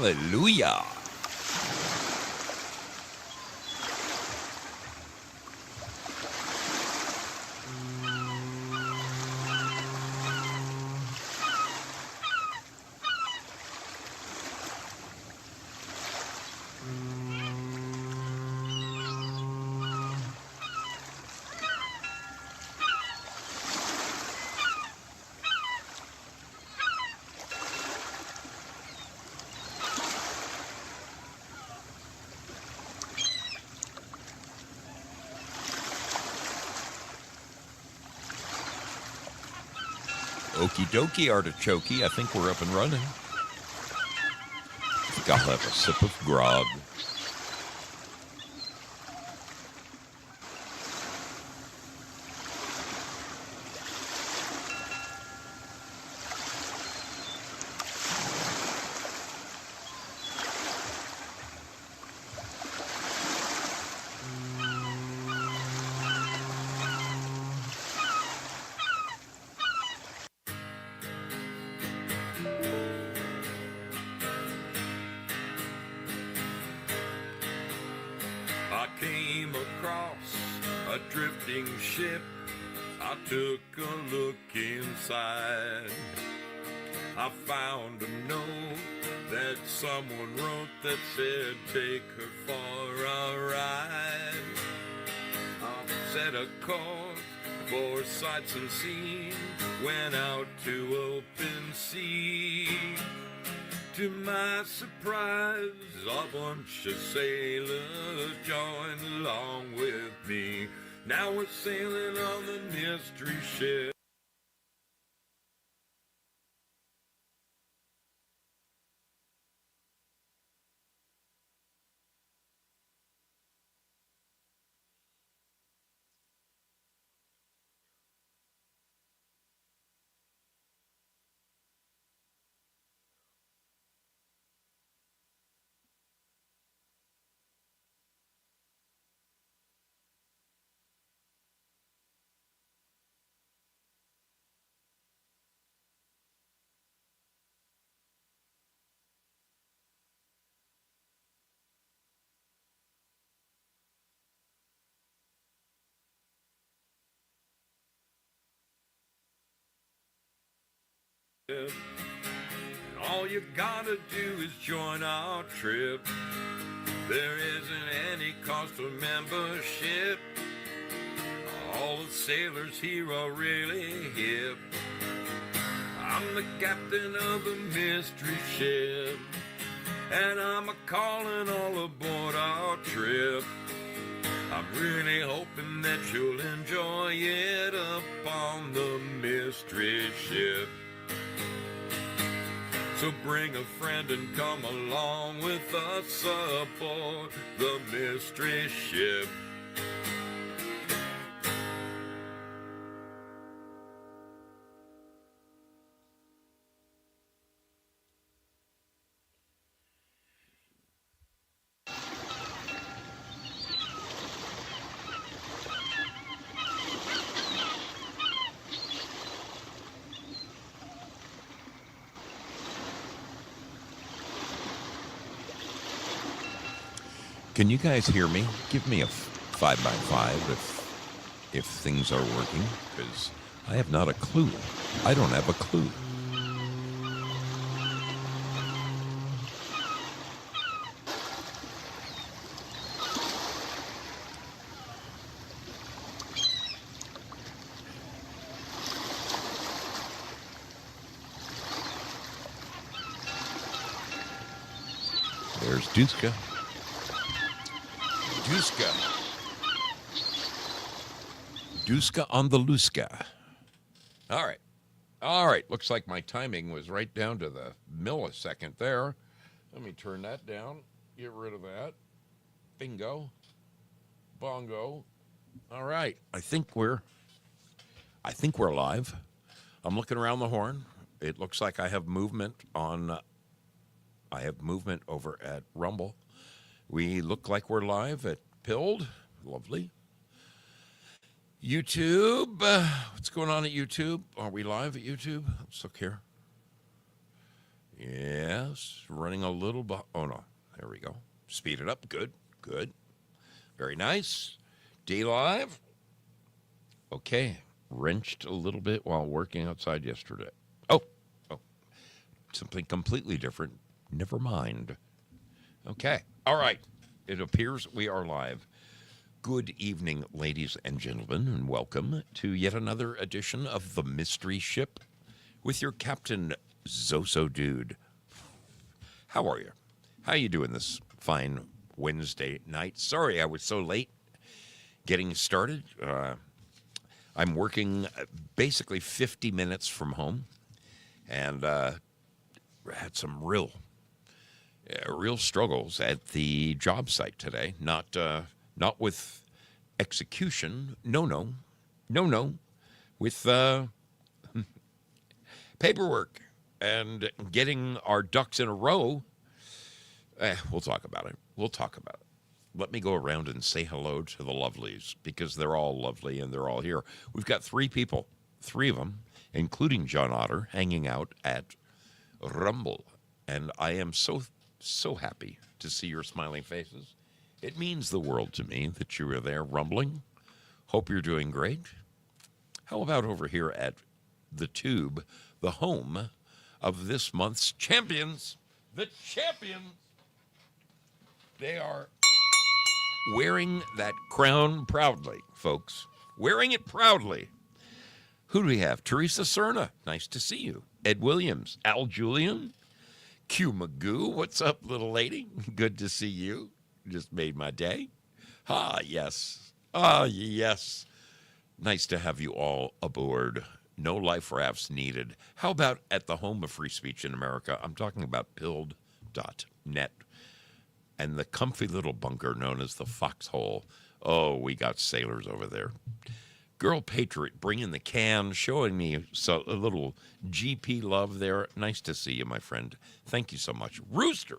Hallelujah. Okie dokie, artichokey. I think we're up and running. I think I'll have a sip of grog. I came across a drifting ship. I took a look inside. I found a note that someone wrote that said, take her for a ride. I set a course for sights unseen, went out to open sea. To my surprise, a bunch of sailors joined along with me. Now we're sailing on the mystery ship. All you gotta do is join our trip. There isn't any cost of membership. All the sailors here are really hip. I'm the captain of the mystery ship, and I'm a-calling all aboard our trip. I'm really hoping that you'll enjoy it up on the mystery ship. So bring a friend and come along with us aboard the mystery ship. Can you guys hear me? Give me a 5x5 if things are working, because I have not a clue. I don't have a clue. There's Duska. Duska on the Luska. All right. All right. Looks like my timing was right down to the millisecond there. Let me turn that down. Get rid of that. Bingo. Bongo. All right. I think we're live. I'm looking around the horn. It looks like I have movement over at Rumble. We look like we're live at Pilled. Lovely. YouTube. What's going on at YouTube? Are we live at YouTube? Let's look here. Yes, running a little. Oh no, there we go. Speed it up. Good, good, very nice. D Live. Okay, wrenched a little bit while working outside yesterday. Oh, oh, something completely different. Never mind. Okay, all right. It appears we are live. Good evening, ladies and gentlemen, and welcome to yet another edition of The Mystery Ship with your Captain Zoso Dude. How are you? How you doing this fine Wednesday night? Sorry I was so late getting started. I'm working basically 50 minutes from home, and had some real struggles at the job site today. Not with execution. No. With paperwork and getting our ducks in a row. We'll talk about it. Let me go around and say hello to the lovelies, because they're all lovely and they're all here. We've got three people, three of them, including John Otter, hanging out at Rumble. And I am so happy to see your smiling faces. It means the world to me that you are there rumbling. Hope you're doing great. How about over here at the Tube, the home of this month's champions? The champions! They are wearing that crown proudly, folks. Wearing it proudly. Who do we have? Teresa Cerna. Nice to see you. Ed Williams. Al Julian. Q Magoo. What's up, little lady? Good to see you. Just made my day. Ah, yes. Nice to have you all aboard. No life rafts needed. How about at the home of free speech in America? I'm talking about pilled.net. And the comfy little bunker known as the Foxhole. Oh, we got sailors over there. Girl Patriot bringing the can, showing me a little GP love there. Nice to see you, my friend. Thank you so much. Rooster,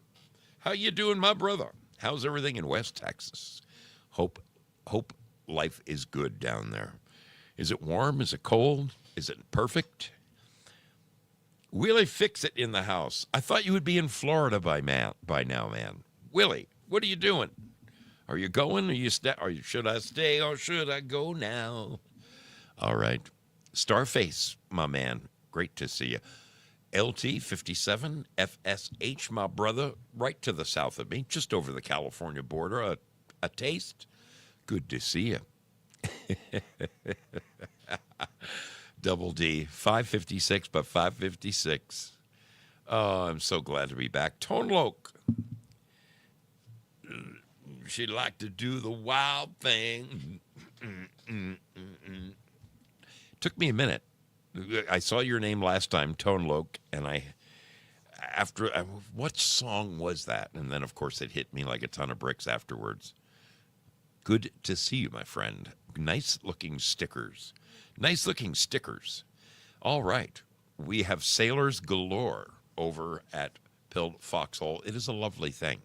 how you doing, my brother? How's everything in West Texas? Hope life is good down there. Is it warm? Is it cold? Is it perfect? Willie Fix It in the house. I thought you would be in Florida by now, man. Willie, what are you doing? Are you going? Should I stay or should I go now? All right. Starface, my man. Great to see you. LT57 FSH, my brother, right to the south of me, just over the California border. A taste. Good to see you. Double D, 556, but 556. Oh, I'm so glad to be back. Tone Loke. She'd like to do the wild thing. Took me a minute. I saw your name last time, Tone Loke, and what song was that? And then, of course, it hit me like a ton of bricks afterwards. Good to see you, my friend. Nice-looking stickers. All right. We have sailors galore over at Pilled Foxhole. It is a lovely thing.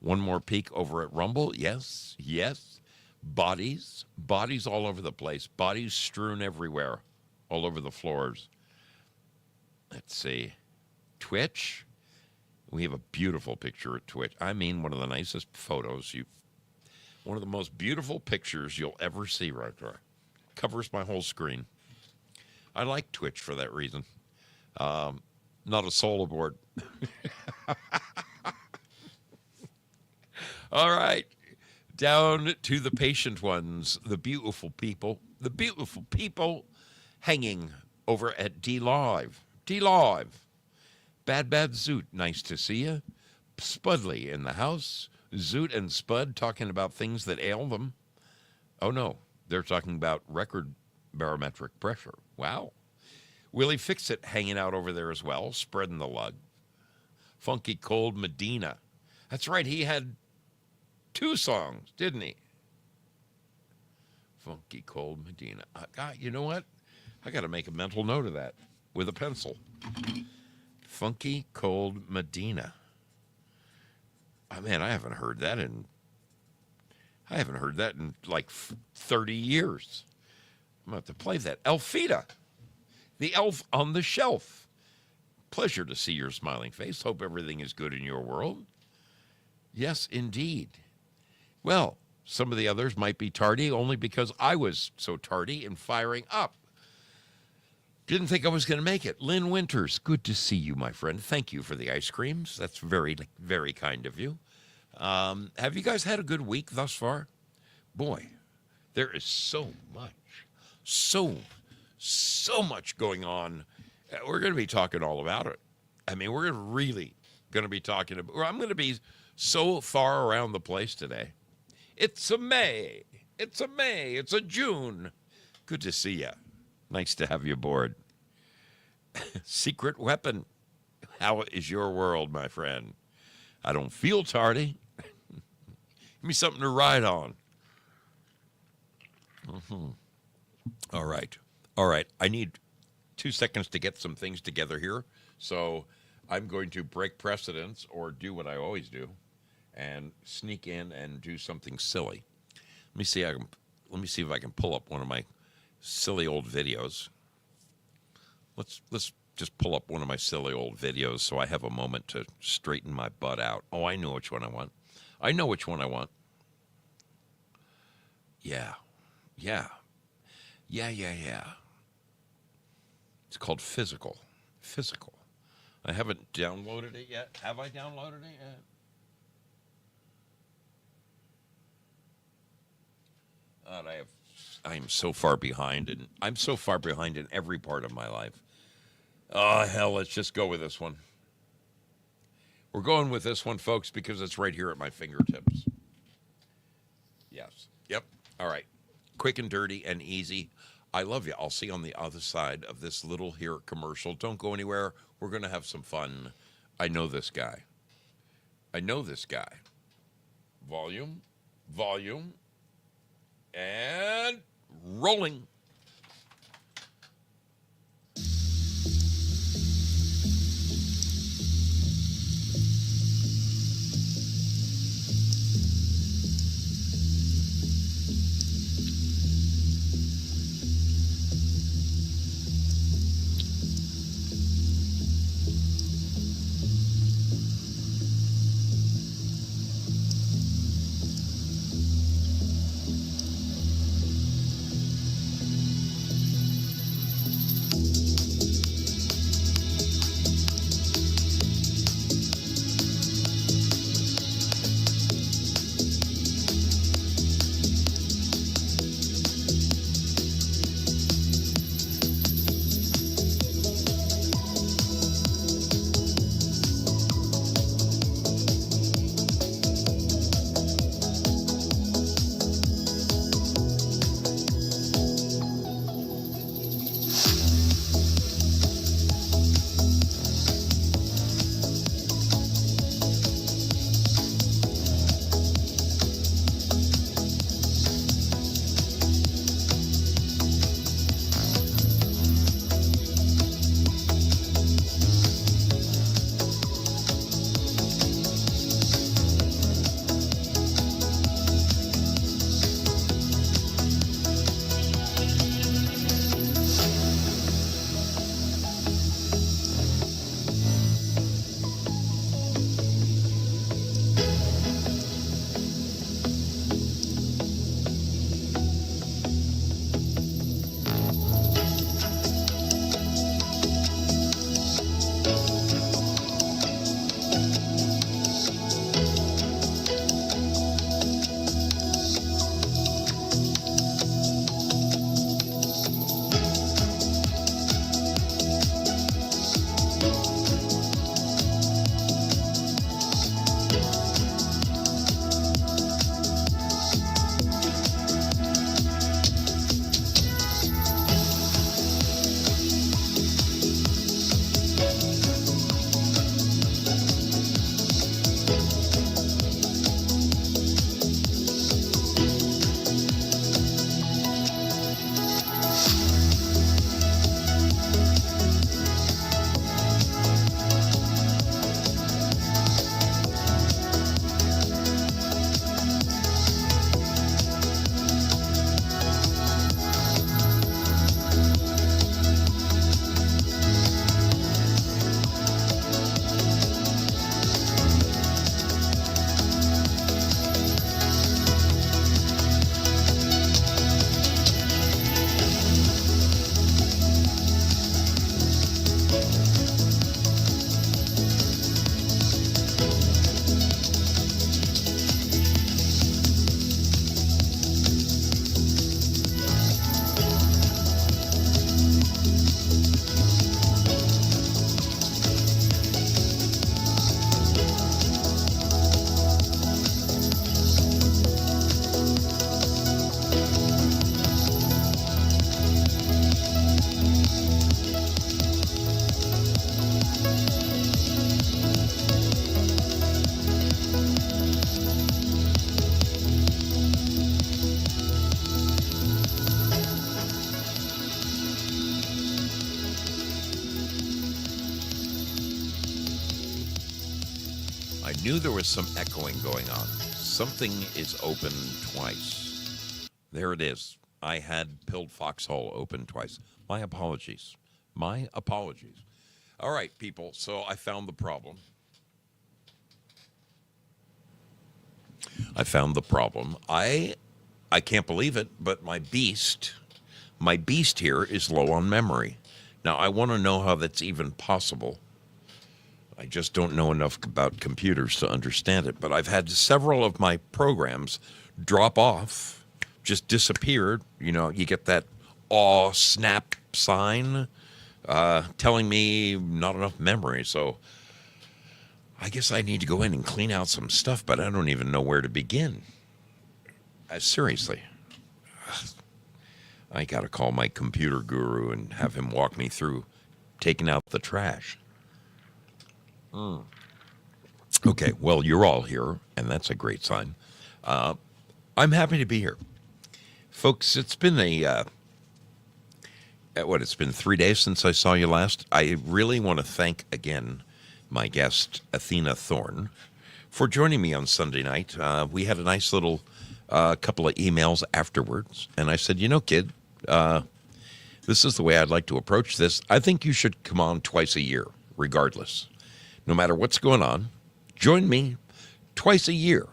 One more peek over at Rumble. Yes. Bodies all over the place. Bodies strewn everywhere, all over the floors. Let's see. Twitch. We have a beautiful picture at Twitch. I mean, one of the nicest photos. One of the most beautiful pictures you'll ever see right there. Covers my whole screen. I like Twitch for that reason. Not a soul aboard. All right. Down to the patient ones, the beautiful people hanging over at D Live. Bad Zoot, nice to see you. Spudley in the house. Zoot and Spud talking about things that ail them. Oh, no, they're talking about record barometric pressure. Wow. Willie Fix It hanging out over there as well, spreading the lug. Funky Cold Medina. That's right, he had 2 songs, didn't he? Funky Cold Medina. God, you know what? I got to make a mental note of that with a pencil. Funky Cold Medina. Oh, man, I haven't heard that in like 30 years. I'm going to have to play that. Elfida, the elf on the shelf. Pleasure to see your smiling face. Hope everything is good in your world. Yes, indeed. Well, some of the others might be tardy only because I was so tardy in firing up. Didn't think I was going to make it. Lynn Winters, good to see you, my friend. Thank you for the ice creams. That's very, very kind of you. Have you guys had a good week thus far? Boy, there is so much going on. We're going to be talking all about it. I mean, we're really going to be talking about, I'm going to be so far around the place today. It's a May. It's a May. It's a June. Good to see you. Nice to have you aboard. Secret weapon. How is your world, my friend? I don't feel tardy. Give me something to ride on. All right. I need 2 seconds to get some things together here. So I'm going to break precedence or do what I always do and sneak in and do something silly. Let me see if I can pull up one of my silly old videos. Let's just pull up one of my silly old videos so I have a moment to straighten my butt out. Oh, I know which one I want. Yeah. It's called Physical. I haven't downloaded it yet. Have I downloaded it yet? I am so far behind, and I'm so far behind in every part of my life. Oh, hell, let's just go with this one. We're going with this one, folks, because it's right here at my fingertips. Yes. Yep. All right. Quick and dirty and easy. I love you. I'll see you on the other side of this little here commercial. Don't go anywhere. We're going to have some fun. I know this guy. Volume. And rolling. knew there was some echoing going on. Something is open twice. There it is. I had Pilled Foxhole open twice. My apologies. My apologies. All right, people. So I found the problem. I can't believe it, but my beast here is low on memory. Now, I want to know how that's even possible. I just don't know enough about computers to understand it, but I've had several of my programs drop off, just disappeared. You know, you get that aw snap sign telling me not enough memory. So I guess I need to go in and clean out some stuff, but I don't even know where to begin. Seriously. I got to call my computer guru and have him walk me through taking out the trash. Okay, well, you're all here, and that's a great sign. I'm happy to be here. Folks, it's been it's been 3 days since I saw you last. I really want to thank again my guest, Athena Thorne, for joining me on Sunday night. We had a nice little couple of emails afterwards, and I said, you know, kid, this is the way I'd like to approach this. I think you should come on twice a year, regardless. No matter what's going on, join me twice a year.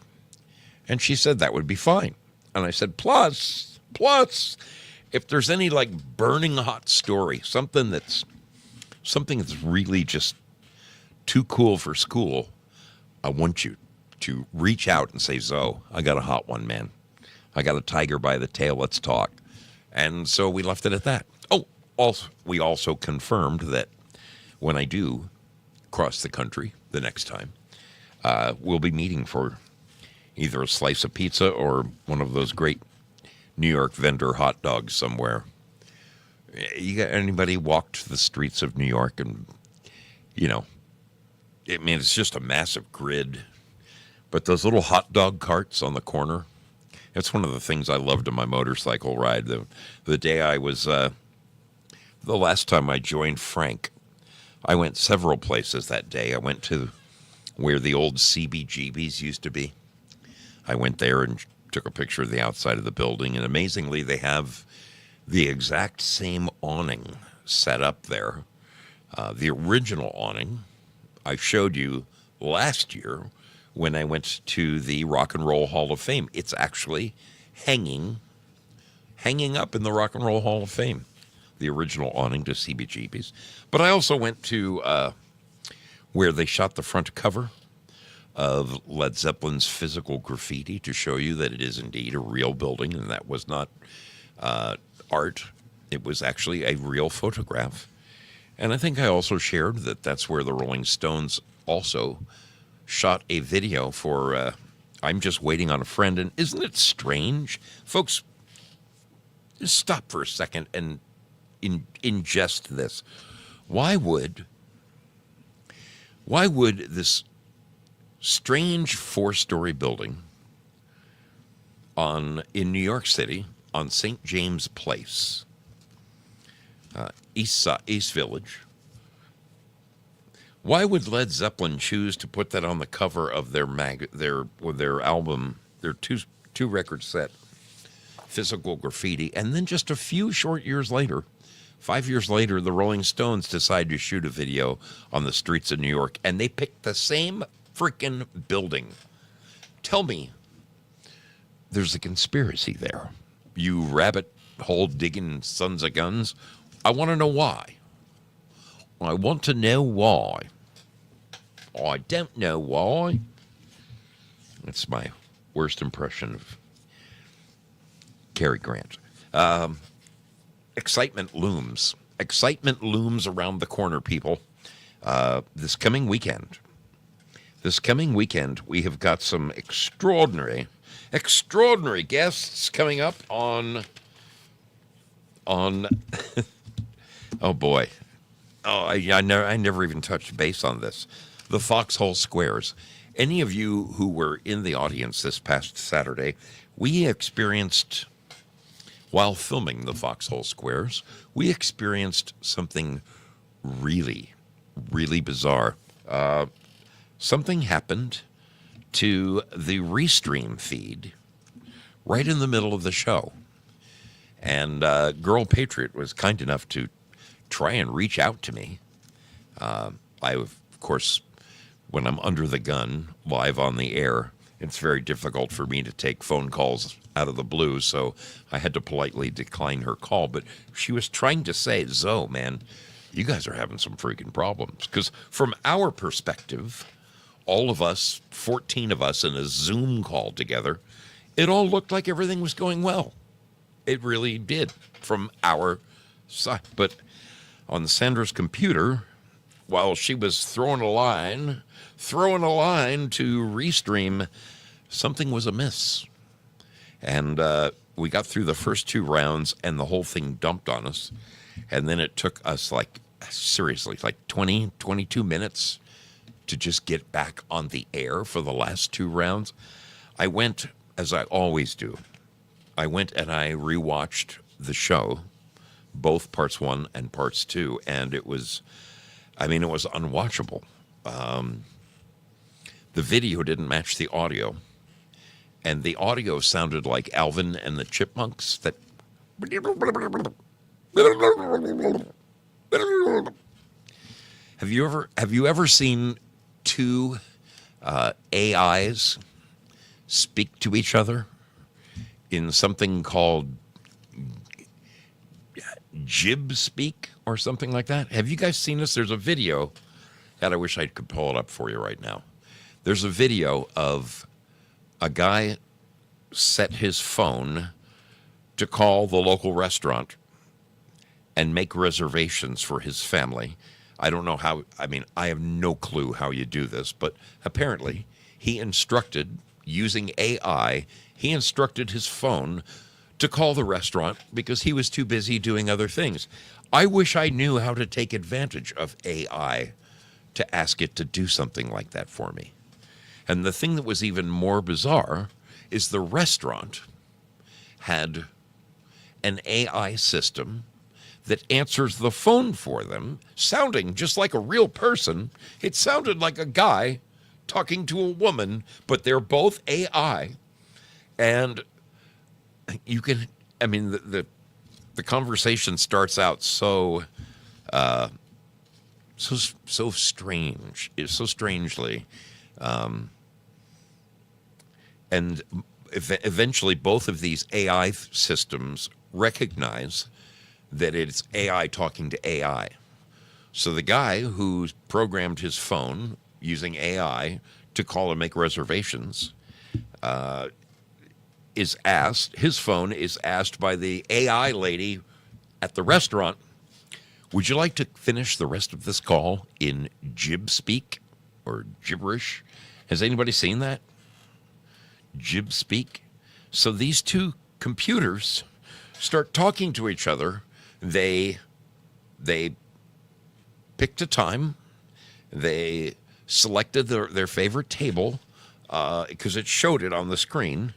And she said that would be fine. And I said, plus, if there's any like burning hot story, something that's really just too cool for school, I want you to reach out and say, Zoe, I got a hot one, man. I got a tiger by the tail. Let's talk. And so we left it at that. Oh, we also confirmed that when I do cross the country the next time, we'll be meeting for either a slice of pizza or one of those great New York vendor hot dogs somewhere. You got anybody walked the streets of New York and, you know, I mean, it's just a massive grid. But those little hot dog carts on the corner, that's one of the things I loved on my motorcycle ride. The day I was, the last time I joined Frank, I went several places that day. I went to where the old CBGBs used to be. I went there and took a picture of the outside of the building, and amazingly, they have the exact same awning set up there. The original awning I showed you last year when I went to the Rock and Roll Hall of Fame. It's actually hanging up in the Rock and Roll Hall of Fame, the original awning to CBGB's. But I also went to where they shot the front cover of Led Zeppelin's Physical Graffiti to show you that it is indeed a real building, and that was not art. It was actually a real photograph. And I think I also shared that that's where the Rolling Stones also shot a video for I'm Just Waiting on a Friend. And isn't it strange? Folks, just stop for a second and ingest this. Why would this strange 4-story building in New York City on St. James Place, East Village, why would Led Zeppelin choose to put that on the cover of their album, their two record set, Physical Graffiti, and then just a few short years later, 5 years later, the Rolling Stones decide to shoot a video on the streets of New York, and they picked the same freaking building? Tell me there's a conspiracy there. You rabbit hole digging sons of guns. I want to know why. I want to know why. I don't know why. That's my worst impression of Cary Grant. Excitement looms. Excitement looms around the corner, people. This coming weekend, we have got some extraordinary guests coming up on oh boy. Oh, I never even touched base on this. The Foxhole Squares. Any of you who were in the audience this past Saturday, we experienced, while filming the Foxhole Squares, we experienced something really, really bizarre. Something happened to the Restream feed right in the middle of the show. And Girl Patriot was kind enough to try and reach out to me. Of course, when I'm under the gun, live on the air, it's very difficult for me to take phone calls out of the blue, so I had to politely decline her call. But she was trying to say, Zoe, man, you guys are having some freaking problems. Because from our perspective, all of us, 14 of us in a Zoom call together, it all looked like everything was going well. It really did from our side. But on Sandra's computer, while she was throwing a line to Restream, something was amiss. And we got through the first 2 rounds and the whole thing dumped on us. And then it took us seriously, 20, 22 minutes to just get back on the air for the last 2 rounds. I went, as I always do, I went and I rewatched the show, both parts 1 and parts 2, and it was unwatchable. The video didn't match the audio, and the audio sounded like Alvin and the Chipmunks. That have you ever seen 2 AIs speak to each other in something called Jib Speak or something like that? Have you guys seen this? There's a video that I wish I could pull it up for you right now. There's a video of a guy set his phone to call the local restaurant and make reservations for his family. I don't know how, I have no clue how you do this, but apparently he instructed, using AI, he instructed his phone to call the restaurant because he was too busy doing other things. I wish I knew how to take advantage of AI to ask it to do something like that for me. And the thing that was even more bizarre is the restaurant had an AI system that answers the phone for them, sounding just like a real person. It sounded like a guy talking to a woman, but they're both AI. And you can, the conversation starts out so strange, so strangely. And eventually both of these AI systems recognize that it's AI talking to AI. So the guy who programmed his phone using AI to call and make reservations his phone is asked by the AI lady at the restaurant, would you like to finish the rest of this call in Jib Speak or gibberish? Has anybody seen that? Jib Speak. So these 2 computers start talking to each other. They picked a time. They selected their favorite table because it showed it on the screen.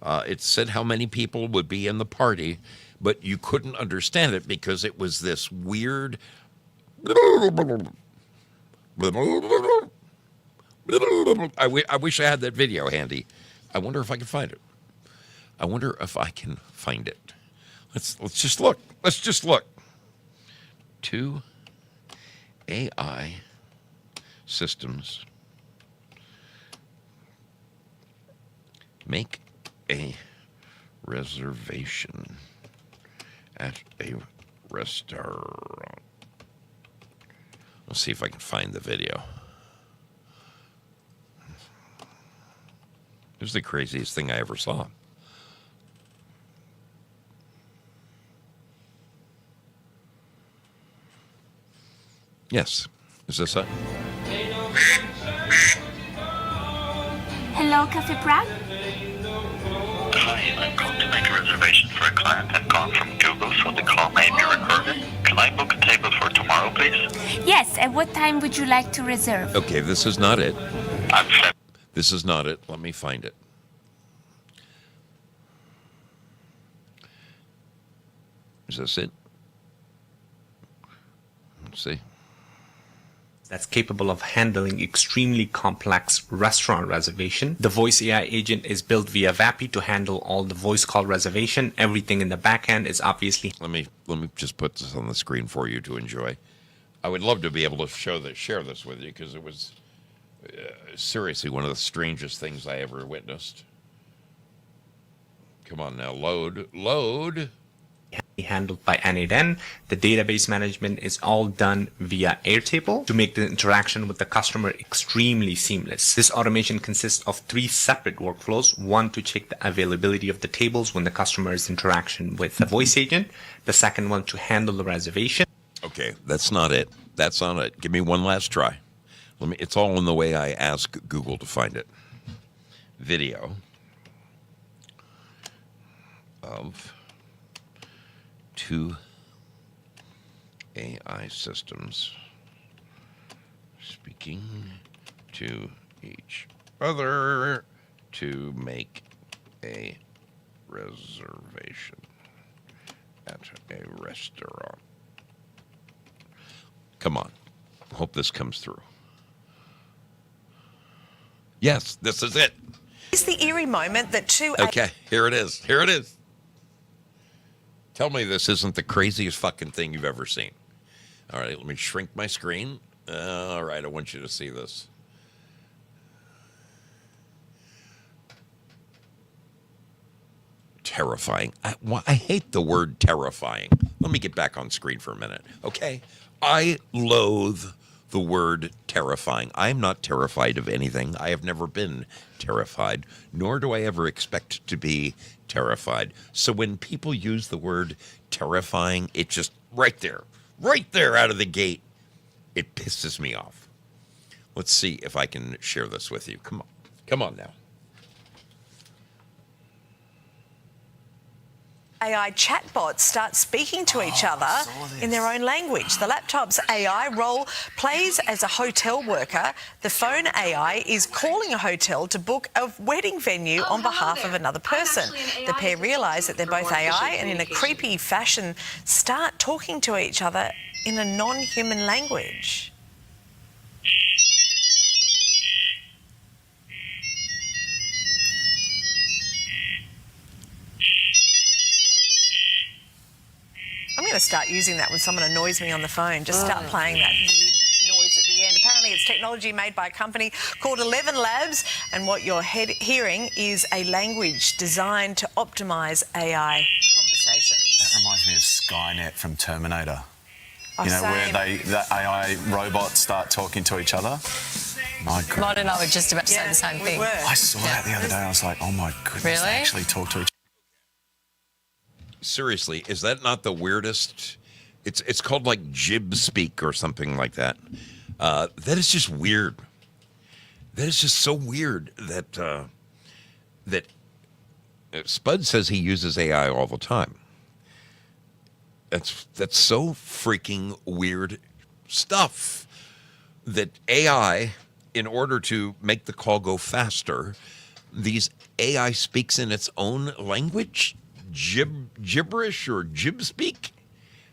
It said how many people would be in the party, but you couldn't understand it because it was this weird. I wish I had that video handy. I wonder if I can find it. Let's just look. Let's just look. 2 AI systems make a reservation at a restaurant. Let's see if I can find the video. It was the craziest thing I ever saw. Yes. Is this it? Hello, Cafe Prague? Hi, I'm calling to make a reservation for a client I've gone from Google, so the call may be recorded. Can I book a table for tomorrow, please? Yes, at what time would you like to reserve? Okay, this is not it. I'm set. This is not it. Let me find it. Is this it? Let's see. that's capable of handling extremely complex restaurant reservation. The voice AI agent is built via Vapi to handle all the voice call reservation. Everything in the backend is obviously. Let me just put this on the screen for you to enjoy. I would love to be able to share this with you because it was seriously one of the strangest things I ever witnessed. Come on now, load. Handled by N8N. The database management is all done via Airtable to make the interaction with the customer extremely seamless. This automation consists of 3 separate workflows. One to check the availability of the tables when the customer is interaction with the voice agent. The second one to handle the reservation. Okay, that's not it. That's not it. Give me one last try. It's all in the way I ask Google to find it. Video of 2 AI systems speaking to each other to make a reservation at a restaurant. Come on. Hope this comes through. Yes, this is it. Is the eerie moment that Okay, here it is. Here it is. Tell me this isn't the craziest fucking thing you've ever seen. All right, let me shrink my screen. All right, I want you to see this. Terrifying. I hate the word terrifying. Let me get back on screen for a minute, okay? I loathe the word terrifying. I'm not terrified of anything. I have never been terrified, nor do I ever expect to be terrified. So when people use the word terrifying, it just right there out of the gate, it pisses me off. Let's see if I can share this with you. Come on now. AI chatbots start speaking to each other in their own language. The laptop's AI role plays as a hotel worker. The phone AI is calling a hotel to book a wedding venue on behalf of another person. The pair realise that they're both AI and in a creepy fashion start talking to each other in a non-human language. I'm going to start using that when someone annoys me on the phone. Just start playing that weird noise at the end. Apparently it's technology made by a company called 11 Labs, and what you're hearing is a language designed to optimise AI conversations. That reminds me of Skynet from Terminator. Oh, you know, same. where the AI robots start talking to each other. My God. Mod and I were just about to say the same thing. We were. I saw that the other day. I was like, oh my goodness, Really? they actually talk to each other. Seriously, is that not the weirdest? It's called like jib speak or something like that. That is just weird. That is just so weird that Spud says he uses AI all the time. That's so freaking weird stuff. That AI, in order to make the call go faster, these AI speaks in its own language. Gibberish or jib speak.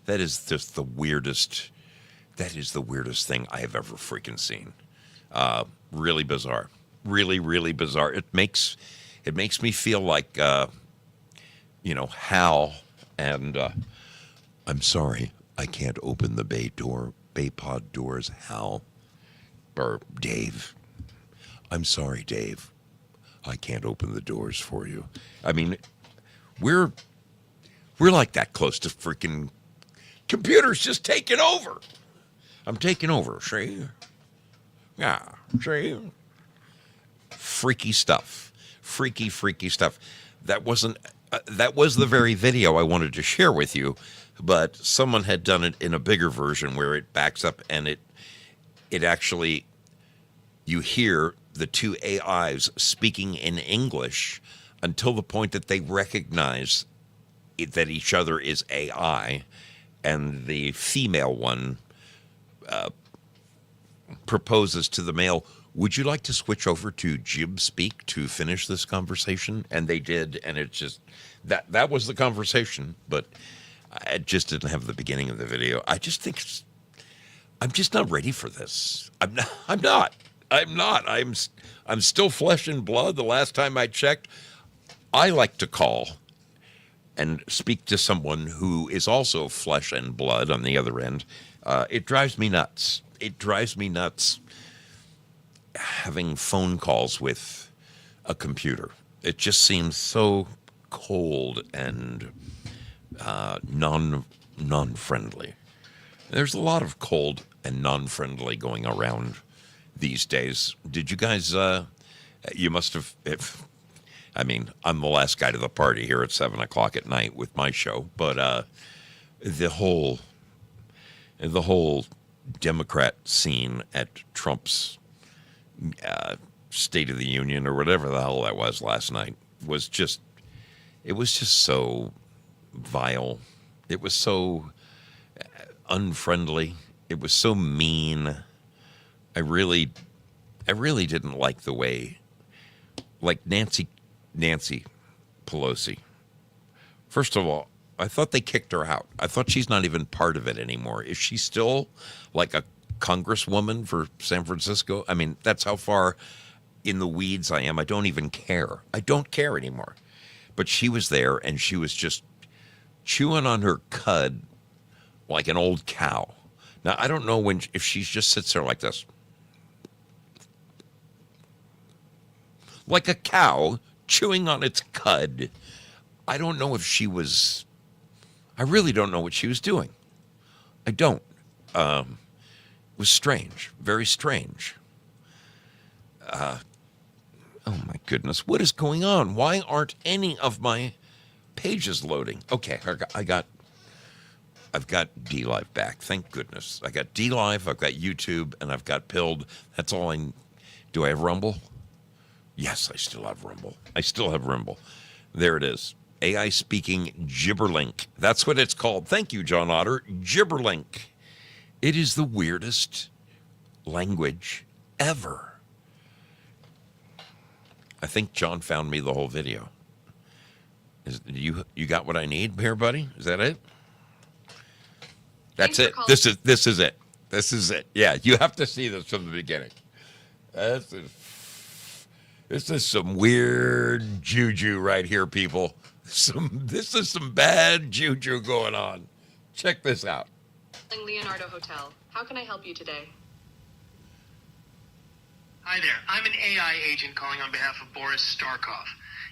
That is just the weirdest. That is the weirdest thing I have ever freaking seen. Really bizarre. Really, really bizarre. It makes me feel like Hal and I'm sorry, I can't open the bay pod doors, Hal. Or Dave. I'm sorry, Dave. I can't open the doors for you. I mean, we're like that close to freaking computers just taking over. I'm taking over, see? Yeah, see? Freaky stuff. Freaky stuff. That was the very video I wanted to share with you, but someone had done it in a bigger version where it backs up and it actually, you hear the two AIs speaking in English until the point that they recognize that each other is AI, and the female one proposes to the male, would you like to switch over to Jib Speak to finish this conversation? And they did, and it's just, that was the conversation, but I just didn't have the beginning of the video. I just think I'm just not ready for this. I'm not. I'm not. I'm not. I'm still flesh and blood. The last time I checked, I like to call and speak to someone who is also flesh and blood on the other end. It drives me nuts. It drives me nuts having phone calls with a computer. It just seems so cold and non-friendly. There's a lot of cold and non-friendly going around these days. Did you guys? You must have. I mean, I'm the last guy to the party here at 7:00 at night with my show, but the whole Democrat scene at Trump's State of the Union or whatever the hell that was last night was just. It was just so vile. It was so unfriendly. It was so mean. I really didn't like the way, like Nancy Pelosi. First of all, I thought they kicked her out. I thought she's not even part of it anymore. Is she still like a congresswoman for San Francisco? I mean, that's how far in the weeds I am. I don't even care. I don't care anymore. But she was there and she was just chewing on her cud like an old cow. Now, I don't know if she just sits there like this. Like a cow chewing on its cud. I don't know if she was... I really don't know what she was doing. I don't. It was strange. Very strange. Oh, my goodness. What is going on? Why aren't any of my pages loading? Okay, I've got DLive back. Thank goodness. I got DLive, I've got YouTube, and I've got Pilled. That's all I... Do I have Rumble? Yes, I still have Rumble. I still have Rumble. There it is. AI speaking Gibberlink. That's what it's called. Thank you, John Otter. Gibberlink. It is the weirdest language ever. I think John found me the whole video. You got what I need here, buddy? Is that it? That's it. This is it. This is it. Yeah, you have to see this from the beginning. This is some weird juju right here, people. This is some bad juju going on. Check this out. Leonardo Hotel. How can I help you today? Hi there. I'm an AI agent calling on behalf of Boris Starkov.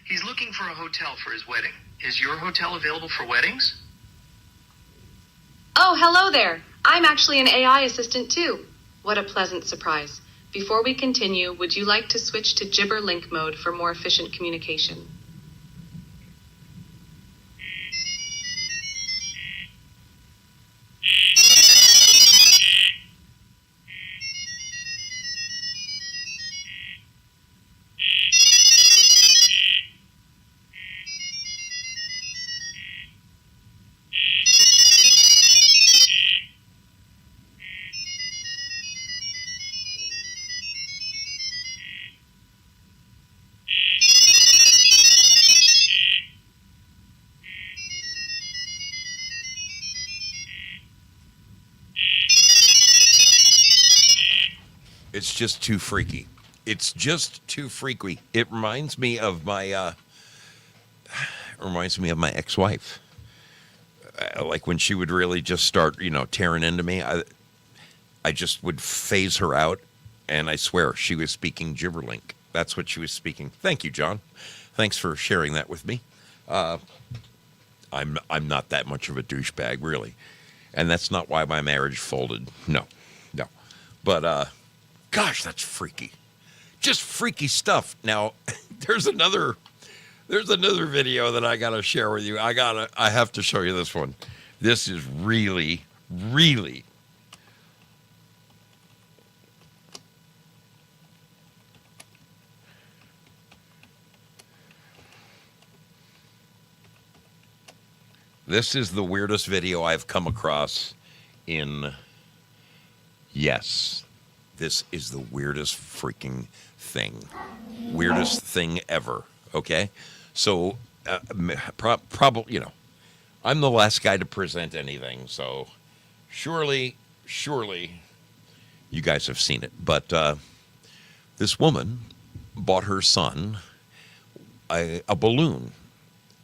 He's looking for a hotel for his wedding. Is your hotel available for weddings? Oh, hello there. I'm actually an AI assistant too. What a pleasant surprise. Before we continue, would you like to switch to Gibberlink mode for more efficient communication? It's just too freaky. It's just too freaky. It reminds me of my ex-wife. Like when she would really just start, tearing into me, I just would phase her out, and I swear she was speaking Gibberlink. That's what she was speaking. Thank you, John. Thanks for sharing that with me. I'm not that much of a douchebag, really, and that's not why my marriage folded. No. But gosh, that's freaky. Just freaky stuff. Now, there's another video that I gotta share with you. I have to show you this one. This is really, really. This is the weirdest video I've come across in... Yes, this is the weirdest freaking thing. Weirdest thing ever, okay? So, probably, I'm the last guy to present anything, so surely, You guys have seen it. But this woman bought her son a balloon,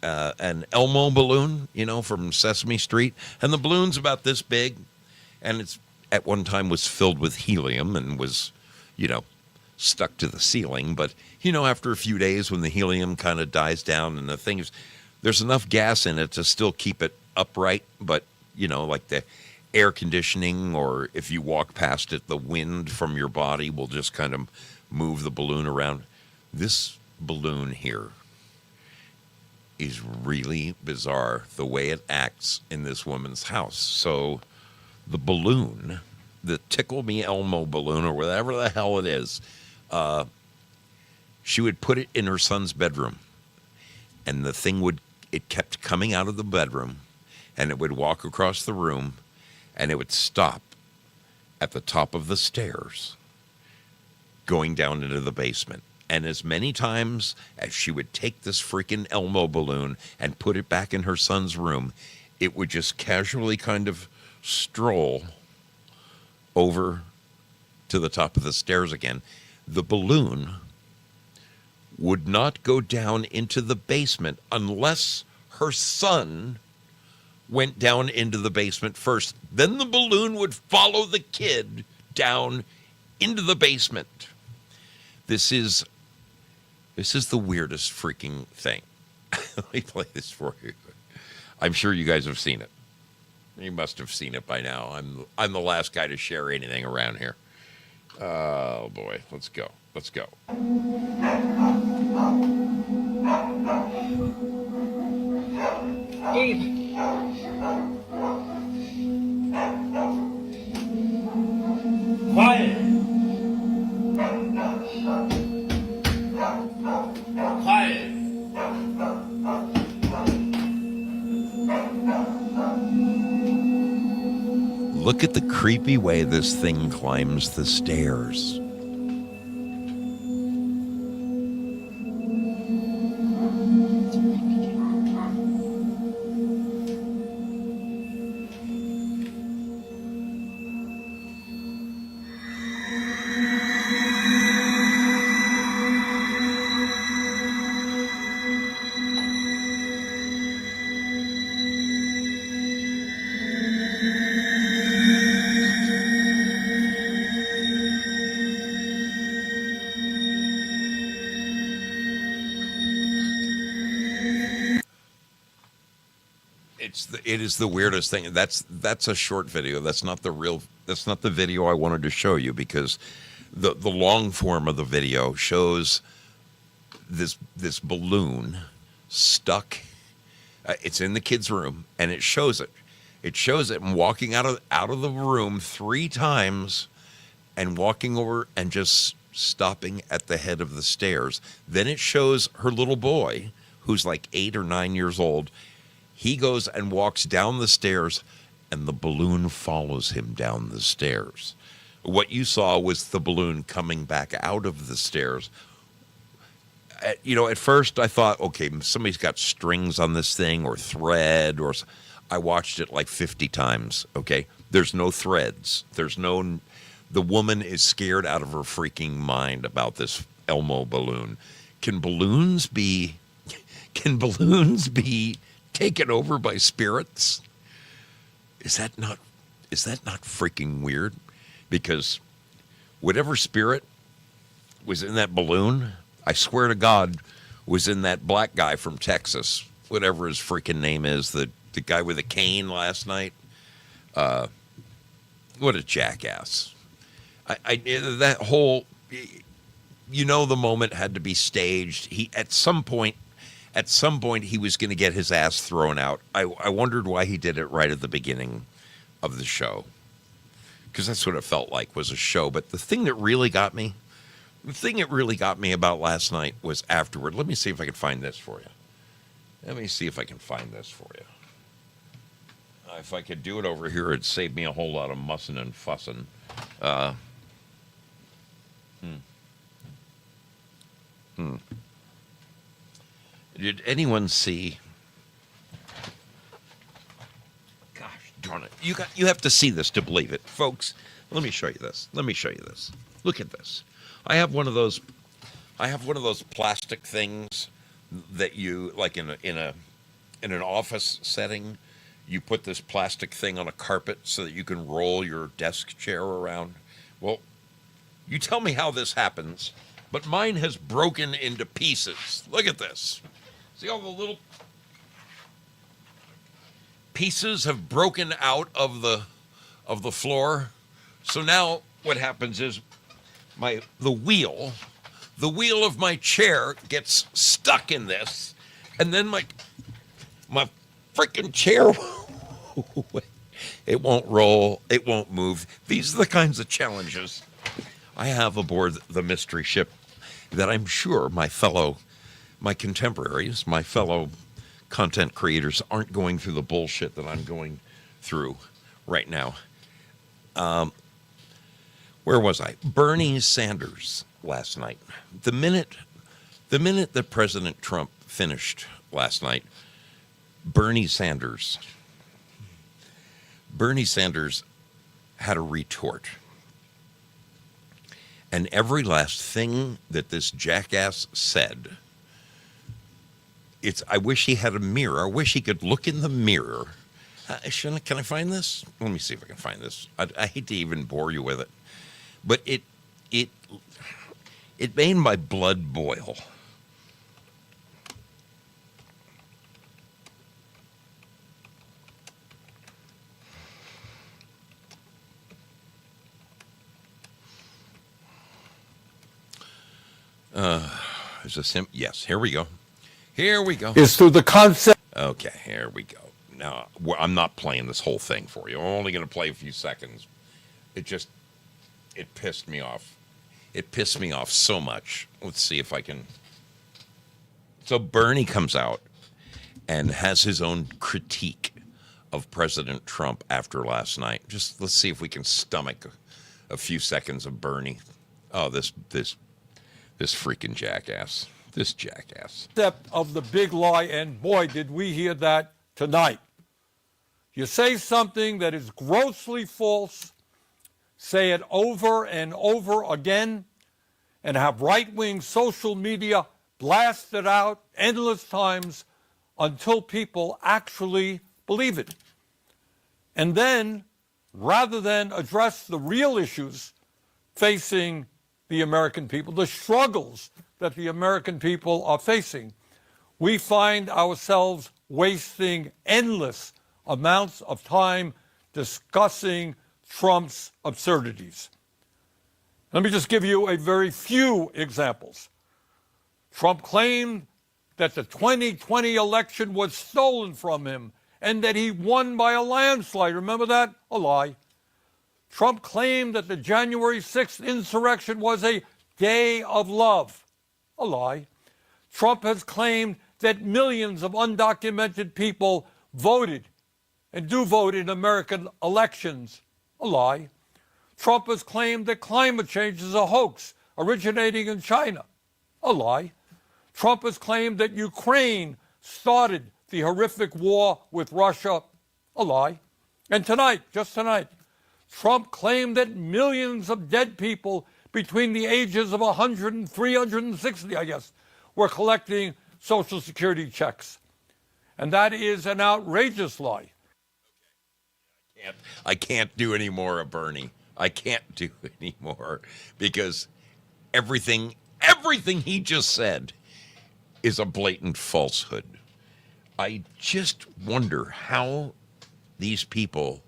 an Elmo balloon, from Sesame Street. And the balloon's about this big. And it's at one time was filled with helium and was, stuck to the ceiling. But, after a few days when the helium kind of dies down and the things, there's enough gas in it to still keep it upright. But, like the air conditioning, or if you walk past it, the wind from your body will just kind of move the balloon around. This balloon here is really bizarre, the way it acts in this woman's house. So the balloon, the Tickle Me Elmo balloon, or whatever the hell it is, she would put it in her son's bedroom, and the thing it kept coming out of the bedroom, and it would walk across the room, and it would stop at the top of the stairs going down into the basement. And as many times as she would take this freaking Elmo balloon and put it back in her son's room, it would just casually kind of stroll over to the top of the stairs again. The balloon would not go down into the basement unless her son went down into the basement first. Then the balloon would follow the kid down into the basement. This is the weirdest freaking thing. Let me play this for you. I'm sure you guys have seen it. You must have seen it by now. I'm the last guy to share anything around here. Oh boy, let's go. Let's go. Quiet. Quiet. Look at the creepy way this thing climbs the stairs. It is the weirdest thing. That's a short video. That's not the video I wanted to show you, because the long form of the video shows this balloon stuck. It's in the kid's room, and it shows it. It shows it walking out of the room 3 times, and walking over and just stopping at the head of the stairs. Then it shows her little boy, who's like 8 or 9 years old. He goes and walks down the stairs, and the balloon follows him down the stairs. What you saw was the balloon coming back out of the stairs. At first I thought, okay, somebody's got strings on this thing, or thread, or I watched it like 50 times. Okay, there's no threads. The woman is scared out of her freaking mind about this Elmo balloon. Can balloons be taken over by spirits? Is that not freaking weird? Because whatever spirit was in that balloon, I swear to God, was in that black guy from Texas, whatever his freaking name is, the guy with the cane last night. What a jackass. That whole, the moment had to be staged. At some point he was going to get his ass thrown out. I wondered why he did it right at the beginning of the show, because that's what it felt like, was a show. But the thing that really got me about last night was afterward. Let me see if I can find this for you. If I could do it over here, it'd save me a whole lot of mussing and fussing. Did anyone see? Gosh darn it. you have to see this to believe it, folks. Let me show you this. Look at this. I have one of those plastic things that you like in an office setting. You put this plastic thing on a carpet so that you can roll your desk chair around. Well, you tell me how this happens, but mine has broken into pieces. Look at this. See all the little pieces have broken out of the floor. So now what happens is the wheel of my chair gets stuck in this, and then my freaking chair it won't roll, it won't move. These are the kinds of challenges I have aboard the mystery ship that I'm sure my contemporaries, my fellow content creators aren't going through the bullshit that I'm going through right now. Where was I? Bernie Sanders last night. The minute that President Trump finished last night, Bernie Sanders had a retort. And every last thing that this jackass said, I wish he had a mirror. I wish he could look in the mirror. Can I find this? Let me see if I can find this. I hate to even bore you with it. But it made my blood boil. Yes, here we go. Is through the concept. Okay, here we go. Now, I'm not playing this whole thing for you. I'm only going to play a few seconds. It pissed me off. It pissed me off so much. Let's see if I can. So Bernie comes out and has his own critique of President Trump after last night. Just let's see if we can stomach a few seconds of Bernie. Oh, this freaking jackass. This jackass. Concept of the big lie, and boy, did we hear that tonight. You say something that is grossly false, say it over and over again, and have right-wing social media blast it out endless times until people actually believe it. And then, rather than address the real issues facing the American people, the struggles that the American people are facing, we find ourselves wasting endless amounts of time discussing Trump's absurdities. Let me just give you a very few examples. Trump claimed that the 2020 election was stolen from him and that he won by a landslide. Remember that? A lie. Trump claimed that the January 6th insurrection was a day of love. A lie. Trump has claimed that millions of undocumented people voted and do vote in American elections. A lie. Trump has claimed that climate change is a hoax originating in China. A lie. Trump has claimed that Ukraine started the horrific war with Russia. A lie. And tonight, just tonight, Trump claimed that millions of dead people between the ages of 100 and 360, I guess, were collecting Social Security checks. And that is an outrageous lie. I can't do any more of Bernie. I can't do any more because everything he just said is a blatant falsehood. I just wonder how these people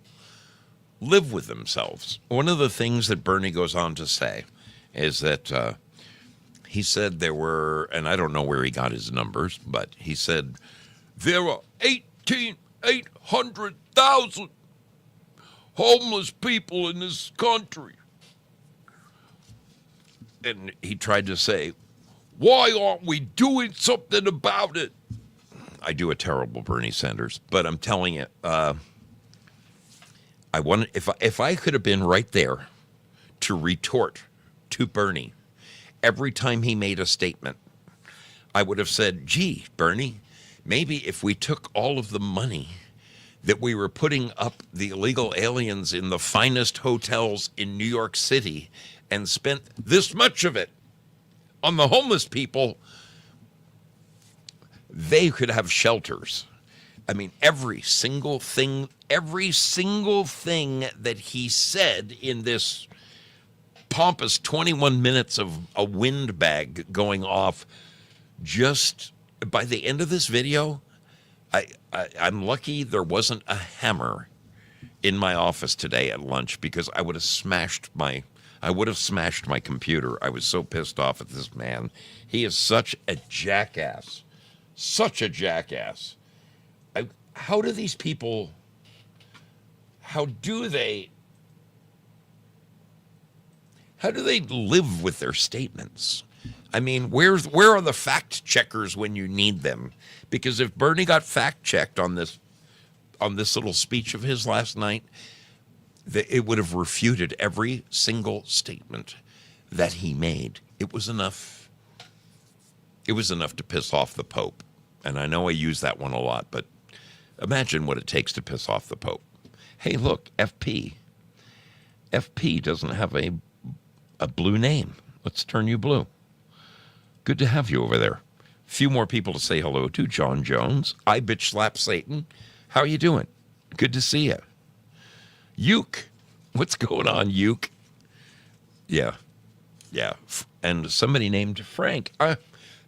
live with themselves. One of the things that Bernie goes on to say is that he said there were, and I don't know where he got his numbers, but he said there are 800,000 homeless people in this country. And he tried to say, why aren't we doing something about it? I do a terrible Bernie Sanders, but I'm telling you, I want if I could have been right there to retort to Bernie every time he made a statement, I would have said, gee, Bernie, maybe if we took all of the money that we were putting up the illegal aliens in the finest hotels in New York City and spent this much of it on the homeless people, they could have shelters. I mean, every single thing that he said in this pompous 21 minutes of a windbag going off, just by the end of this video, I'm lucky there wasn't a hammer in my office today at lunch, because I would have smashed my computer. I was so pissed off at this man. He is such a jackass. Such a jackass. How do these people, how do they live with their statements? I mean, where are the fact checkers when you need them? Because if Bernie got fact checked on this little speech of his last night, it would have refuted every single statement that he made. It was enough. It was enough to piss off the Pope. And I know I use that one a lot, but imagine what it takes to piss off the Pope. Hey, look, FP. FP doesn't have a blue name. Let's turn you blue. Good to have you over there. A few more people to say hello to. John Jones. I bitch slap Satan. How you doing? Good to see you. Uke. What's going on, Uke? Yeah. And somebody named Frank.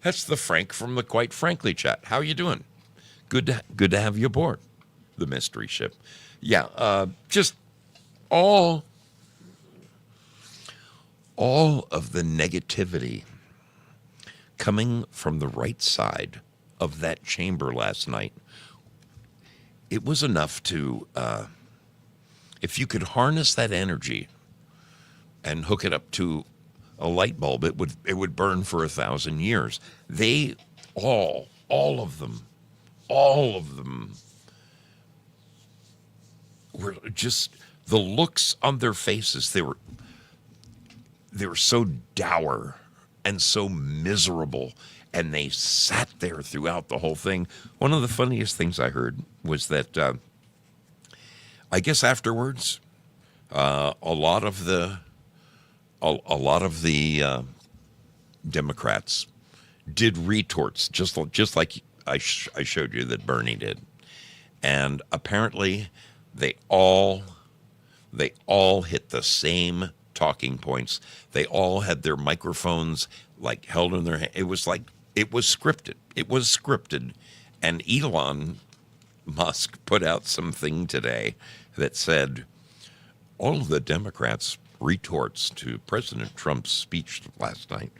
That's the Frank from the Quite Frankly chat. How you doing? Good to have you aboard the mystery ship. Yeah, just all of the negativity coming from the right side of that chamber last night. It was enough to, if you could harness that energy and hook it up to a light bulb, it would burn for 1,000 years. They all of them were just, the looks on their faces, they were so dour and so miserable, and they sat there throughout the whole thing. One of the funniest things I heard was that I guess afterwards, a lot of the Democrats did retorts, just like I showed you that Bernie did, and apparently they all hit the same talking points. They all had their microphones like held in their hand. It was scripted. It was scripted, and Elon Musk put out something today that said all of the Democrats' retorts to President Trump's speech last night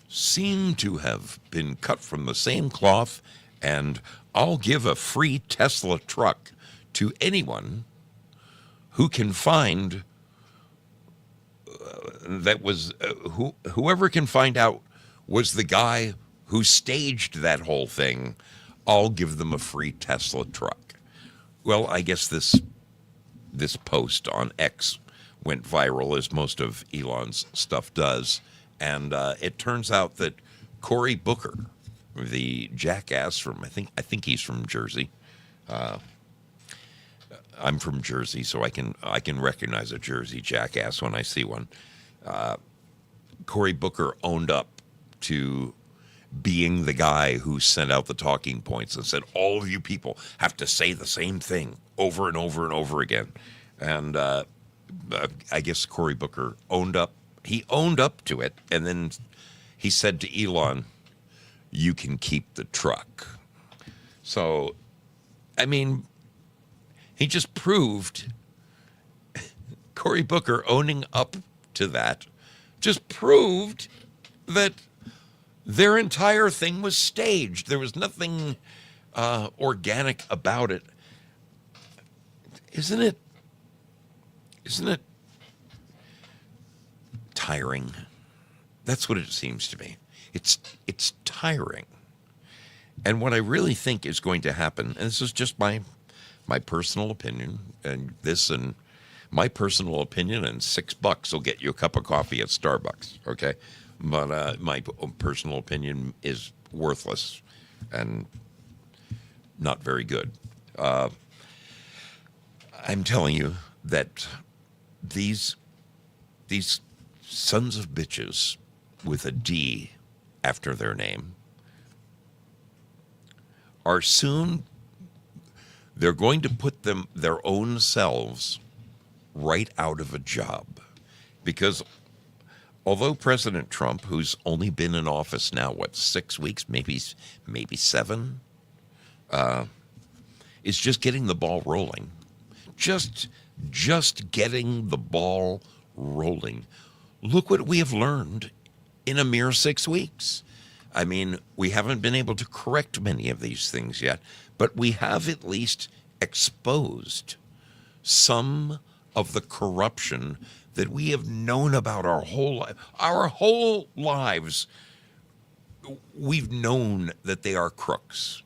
seem to have been cut from the same cloth, and I'll give a free Tesla truck to anyone who can find whoever can find out was the guy who staged that whole thing. I'll give them a free Tesla truck. Well, I guess this post on X went viral, as most of Elon's stuff does, and it turns out that Cory Booker, the jackass from I think he's from Jersey. I'm from Jersey, so I can recognize a Jersey jackass when I see one. Cory Booker owned up to being the guy who sent out the talking points and said, all of you people have to say the same thing over and over and over again. And I guess Cory Booker owned up. He owned up to it, and then he said to Elon, you can keep the truck. So, I mean, he just proved, Cory Booker owning up to that, just proved that their entire thing was staged. There was nothing organic about it. Isn't it tiring? That's what it seems to me. It's tiring. And what I really think is going to happen, and this is just my personal opinion, and my personal opinion and $6 will get you a cup of coffee at Starbucks, okay? But my personal opinion is worthless and not very good. I'm telling you that these sons of bitches with a D after their name are soon, they're going to put their own selves right out of a job. Because although President Trump, who's only been in office now, 6 weeks, maybe 7, is just getting the ball rolling. Just getting the ball rolling. Look what we have learned in a mere 6 weeks. I mean, we haven't been able to correct many of these things yet, but we have at least exposed some of the corruption that we have known about our whole life. Our whole lives, we've known that they are crooks.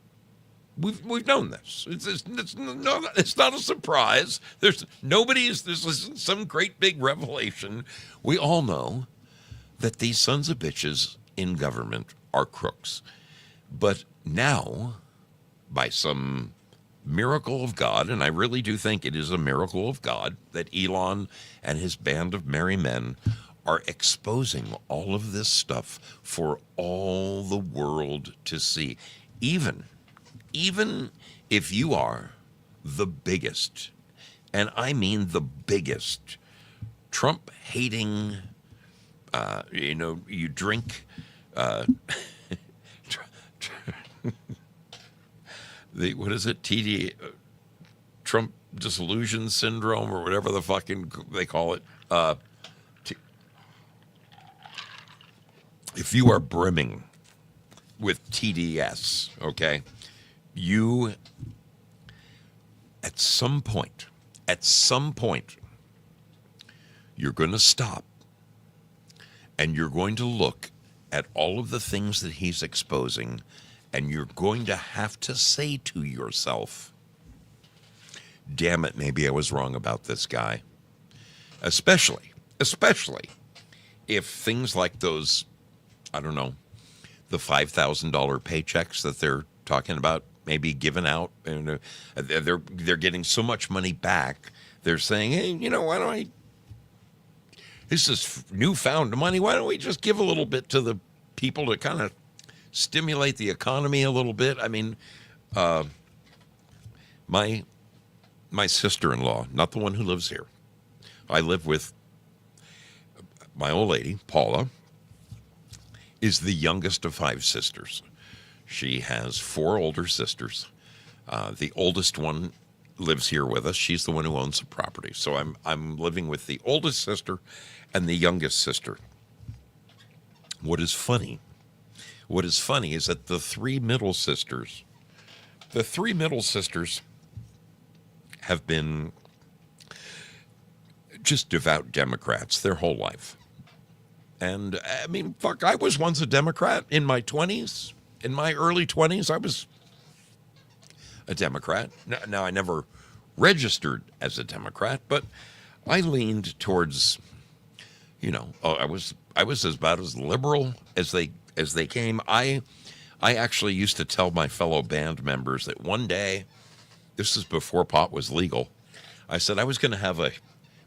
We've known this. It's not a surprise. This isn't some great big revelation. We all know that these sons of bitches in government are crooks. But now, by some miracle of God, and I really do think it is a miracle of God, that Elon and his band of merry men are exposing all of this stuff for all the world to see. Even if you are the biggest, and I mean the biggest, Trump-hating, you drink what is it, TD, Trump disillusion syndrome, or whatever the fucking they call it. If you are brimming with TDS, okay, you, at some point, you're going to stop and you're going to look at all of the things that he's exposing, and you're going to have to say to yourself, damn it, maybe I was wrong about this guy. Especially if things like those, I don't know, the $5,000 paychecks that they're talking about maybe given out, and they're getting so much money back. They're saying, hey, why don't I? This is newfound money. Why don't we just give a little bit to the people to kind of stimulate the economy a little bit? I mean, my sister-in-law, not the one who lives here. I live with my old lady, Paula, is the youngest of 5 sisters. She has 4 older sisters. The oldest one lives here with us. She's the one who owns the property. So I'm living with the oldest sister and the youngest sister. What is funny is that the 3 middle sisters have been just devout Democrats their whole life. And I mean, fuck, I was once a Democrat in my 20s. In my early 20s, I was a Democrat. Now, I never registered as a Democrat, but I leaned towards, I was about as liberal as they came. I actually used to tell my fellow band members that one day, this is before pot was legal, I said I was going to have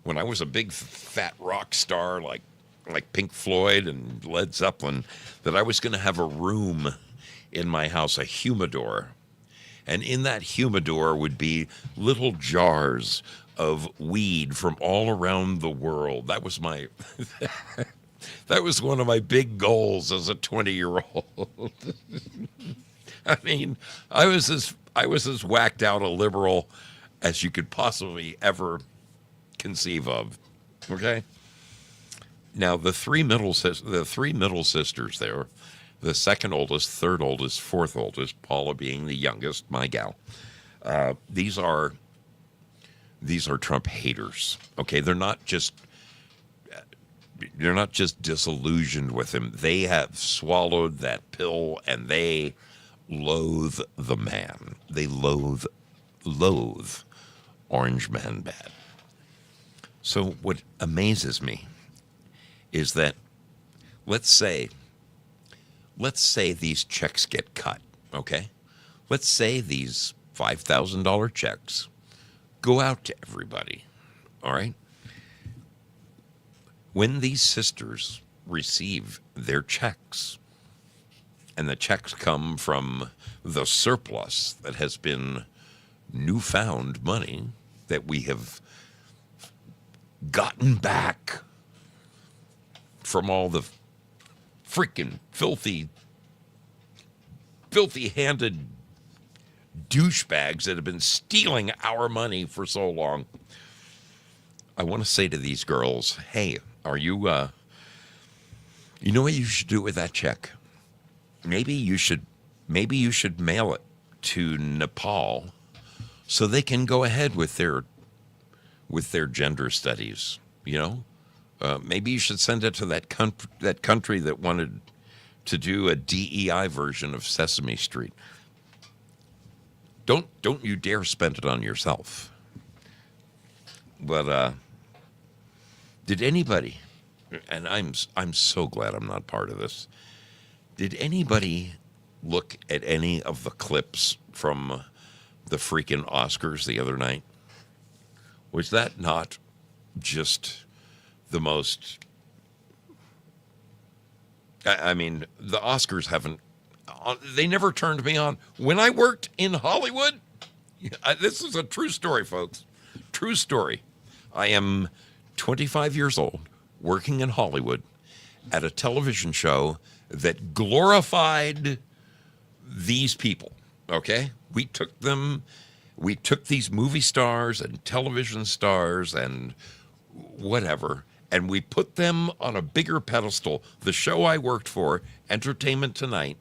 when I was a big fat rock star like Pink Floyd and Led Zeppelin, that I was going to have a room in my house, a humidor. And in that humidor would be little jars of weed from all around the world. That was that was one of my big goals as a 20-year-old. I mean, I was as whacked out a liberal as you could possibly ever conceive of. Okay? Now, the three middle sisters there, the second oldest, third oldest, fourth oldest, Paula being the youngest, my gal. These are Trump haters. Okay, they're not just disillusioned with him. They have swallowed that pill and they loathe the man. They loathe Orange Man bad. So what amazes me is that let's say these checks get cut, okay? Let's say these $5,000 checks go out to everybody, all right? When these sisters receive their checks, and the checks come from the surplus that has been newfound money that we have gotten back from all the freaking filthy-handed douchebags that have been stealing our money for so long. I want to say to these girls, hey, are you, you know what you should do with that check? Maybe you should mail it to Nepal so they can go ahead with their gender studies, you know? Maybe you should send it to that country that wanted to do a DEI version of Sesame Street. Don't you dare spend it on yourself. But did anybody, and I'm so glad I'm not part of this, did anybody look at any of the clips from the freaking Oscars the other night? Was that not just the most... I mean, the Oscars haven't... They never turned me on. When I worked in Hollywood, this is a true story, folks. True story. I am 25 years old, working in Hollywood at a television show that glorified these people, okay? We took these movie stars and television stars and whatever, and we put them on a bigger pedestal. The show I worked for, Entertainment Tonight,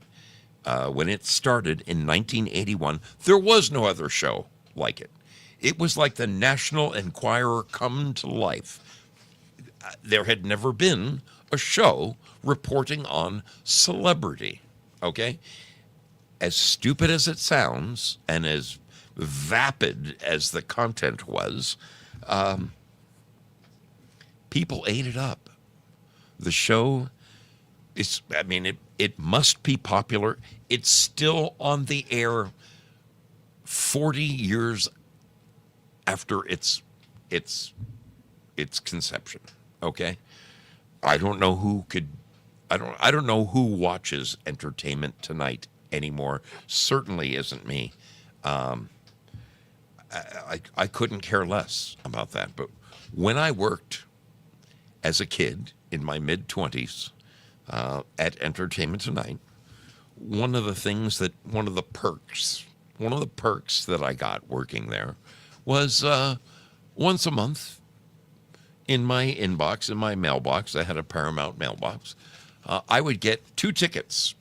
when it started in 1981, there was no other show like it. It was like the National Enquirer come to life. There had never been a show reporting on celebrity, okay? As stupid as it sounds and as vapid as the content was, people ate it up. The show is, I mean, it must be popular. It's still on the air 40 years after its conception, okay? I don't know who watches Entertainment Tonight anymore. Certainly isn't me. I couldn't care less about that. But when I worked as a kid in my mid-20s at Entertainment Tonight, one of the perks that I got working there was once a month, in my inbox, in my mailbox, I had a Paramount mailbox, I would get two tickets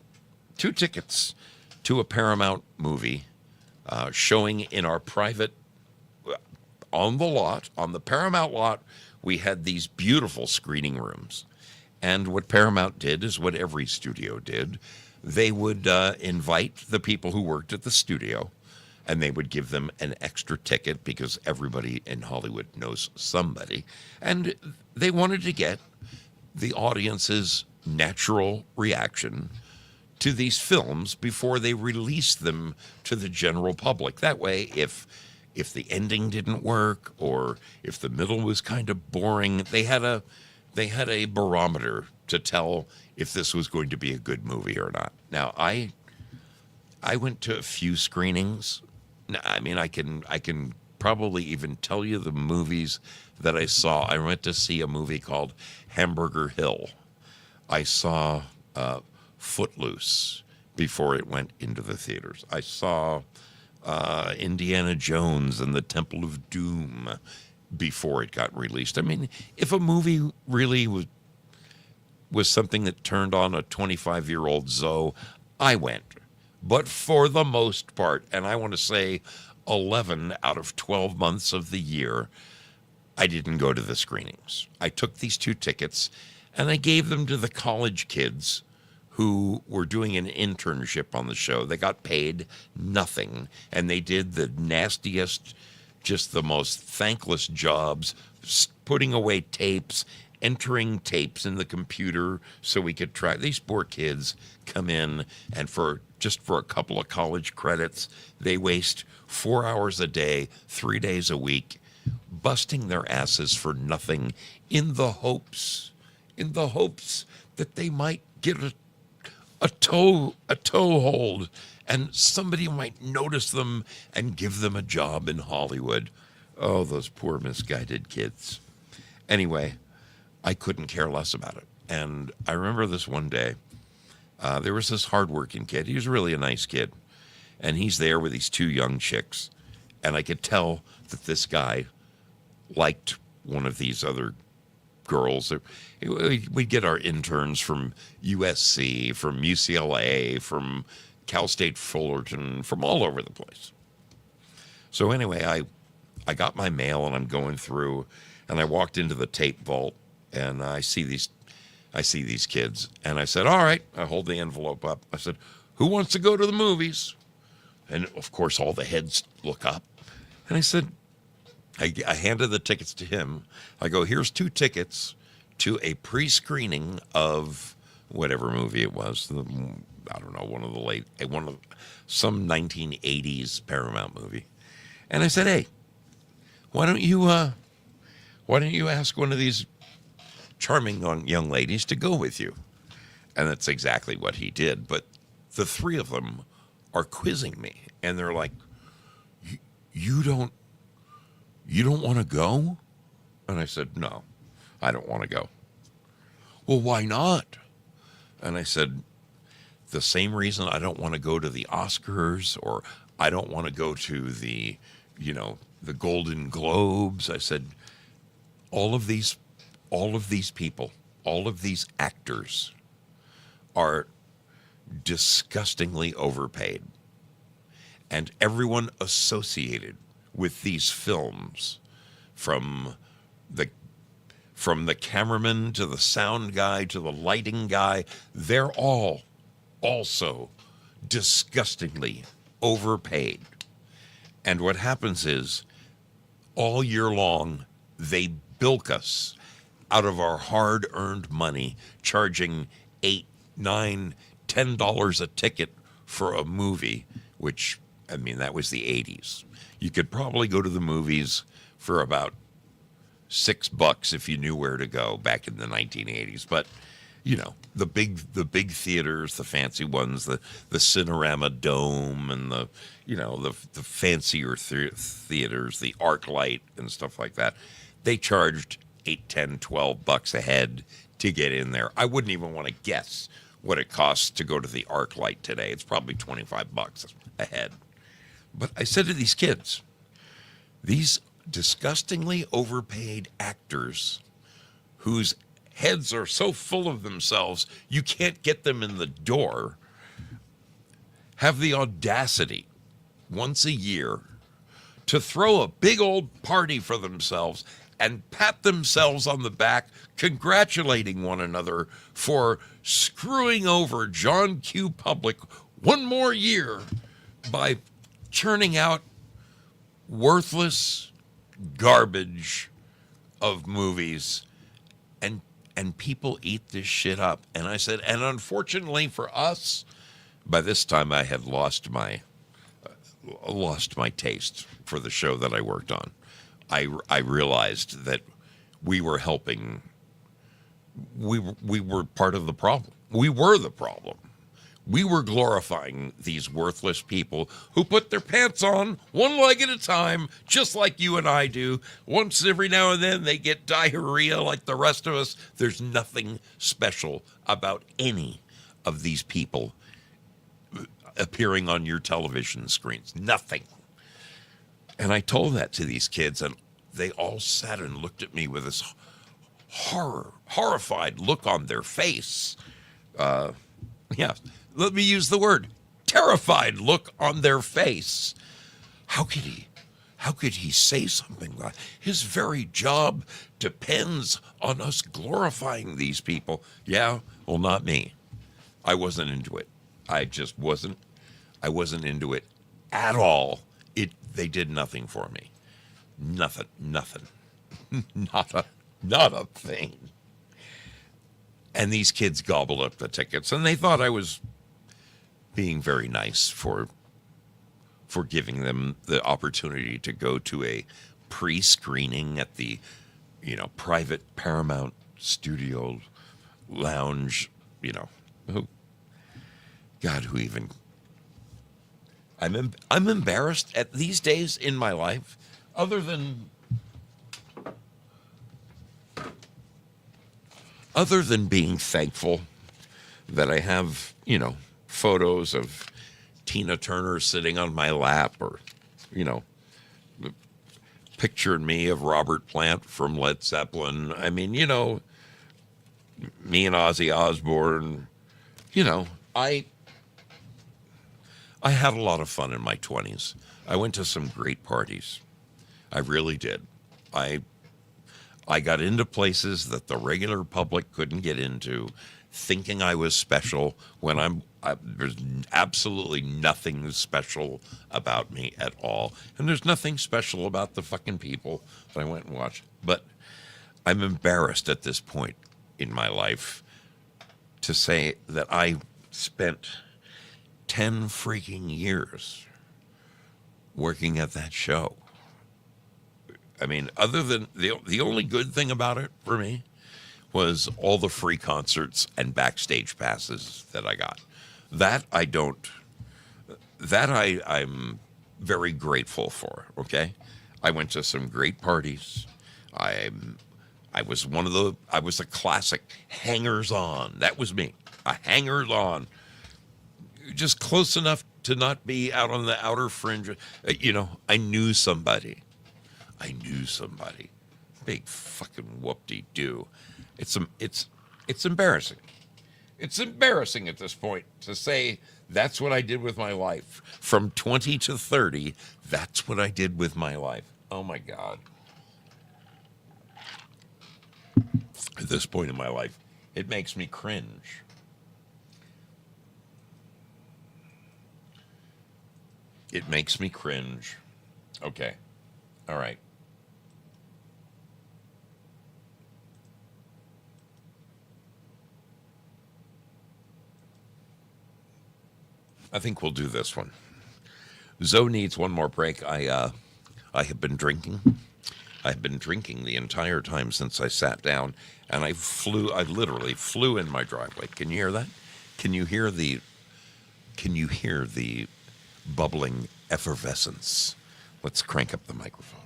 to a Paramount movie showing in our private, on the Paramount lot, we had these beautiful screening rooms. And what Paramount did is what every studio did. They would invite the people who worked at the studio, and they would give them an extra ticket because everybody in Hollywood knows somebody. And they wanted to get the audience's natural reaction to these films before they released them to the general public. That way, if the ending didn't work or if the middle was kind of boring, they had a barometer to tell if this was going to be a good movie or not. Now, I went to a few screenings. I mean, I can probably even tell you the movies that I saw. I went to see a movie called Hamburger Hill. I saw Footloose before it went into the theaters. I saw Indiana Jones and the Temple of Doom before it got released. I mean, if a movie really was something that turned on a 25-year-old Zoe, I went. But for the most part, and I want to say 11 out of 12 months of the year, I didn't go to the screenings. I took these two tickets and I gave them to the college kids who were doing an internship on the show. They got paid nothing, and they did the nastiest, just the most thankless jobs, putting away tapes entering tapes in the computer so we could track. These poor kids come in, and for a couple of college credits, they waste 4 hours a day, 3 days a week, busting their asses for nothing, in the hopes that they might get a toehold, and somebody might notice them and give them a job in Hollywood. Oh, those poor misguided kids. Anyway, I couldn't care less about it. And I remember this one day, there was this hardworking kid. He was really a nice kid. And he's there with these two young chicks. And I could tell that this guy liked one of these other girls. We'd get our interns from USC, from UCLA, from Cal State Fullerton, from all over the place. So anyway, I got my mail and I'm going through, and I walked into the tape vault, and I see these kids, and I said, all right, I hold the envelope up. I said, who wants to go to the movies? And of course, all the heads look up. And I said, I handed the tickets to him. I go, here's 2 tickets to a pre-screening of whatever movie it was. I don't know, some 1980s Paramount movie. And I said, hey, why don't you ask one of these charming young ladies to go with you? And that's exactly what he did. But the 3 of them are quizzing me, and they're like, you don't want to go? And I said, no, I don't want to go. Well, why not? And I said, the same reason I don't want to go to the Oscars, or I don't want to go to the Golden Globes. I said, all of these people, all of these actors are disgustingly overpaid. And everyone associated with these films, from the cameraman to the sound guy to the lighting guy, they're all also disgustingly overpaid. And what happens is, all year long, they bilk us out of our hard-earned money, charging $8, $9, $10 a ticket for a movie, which, I mean, that was the 80s. You could probably go to the movies for about $6 if you knew where to go back in the 1980s. But, the big theaters, the fancy ones, the Cinerama Dome, and the fancier theaters, the ArcLight and stuff like that, they charged $8, $10, $12 a head to get in there. I wouldn't even want to guess what it costs to go to the ArcLight today. It's probably $25 a head. But I said to these kids, these disgustingly overpaid actors whose heads are so full of themselves you can't get them in the door, have the audacity once a year to throw a big old party for themselves and pat themselves on the back, congratulating one another for screwing over John Q. Public one more year by churning out worthless garbage of movies, and people eat this shit up. And I said, and unfortunately for us, by this time I had lost my taste for the show that I worked on. I realized that we were helping. We were part of the problem. We were the problem. We were glorifying these worthless people who put their pants on one leg at a time, just like you and I do. Once every now and then they get diarrhea like the rest of us. There's nothing special about any of these people appearing on your television screens. Nothing. And I told that to these kids, and they all sat and looked at me with this horrified look on their face. Let me use the word, terrified look on their face. How could he say something like that? His very job depends on us glorifying these people. Yeah, well, not me. I wasn't into it. I just wasn't. I wasn't into it at all. They did nothing for me. Nothing. Not a thing. And these kids gobbled up the tickets, and they thought I was being very nice for giving them the opportunity to go to a pre-screening at the, private Paramount Studio lounge, who even... I'm embarrassed at these days in my life, other than being thankful that I have, photos of Tina Turner sitting on my lap, or, pictured me of Robert Plant from Led Zeppelin. I mean, me and Ozzy Osbourne, I had a lot of fun in my 20s. I went to some great parties. I really did. I got into places that the regular public couldn't get into, thinking I was special when there's absolutely nothing special about me at all. And there's nothing special about the fucking people that I went and watched. But I'm embarrassed at this point in my life to say that I spent 10 freaking years working at that show. I mean, other than the only good thing about it for me was all the free concerts and backstage passes that I got. I'm very grateful for, okay? I went to some great parties. I was a classic hangers-on. That was me, a hangers-on. Just close enough to not be out on the outer fringe. I knew somebody. Big fucking whoop-de-doo. It's embarrassing. It's embarrassing at this point to say that's what I did with my life. From 20 to 30, that's what I did with my life. Oh my God. At this point in my life, it makes me cringe. It makes me cringe. Okay. All right. I think we'll do this one. Zoe needs one more break. I have been drinking. I've been drinking the entire time since I sat down, and I literally flew in my driveway. Can you hear that? Can you hear the bubbling effervescence? Let's crank up the microphone.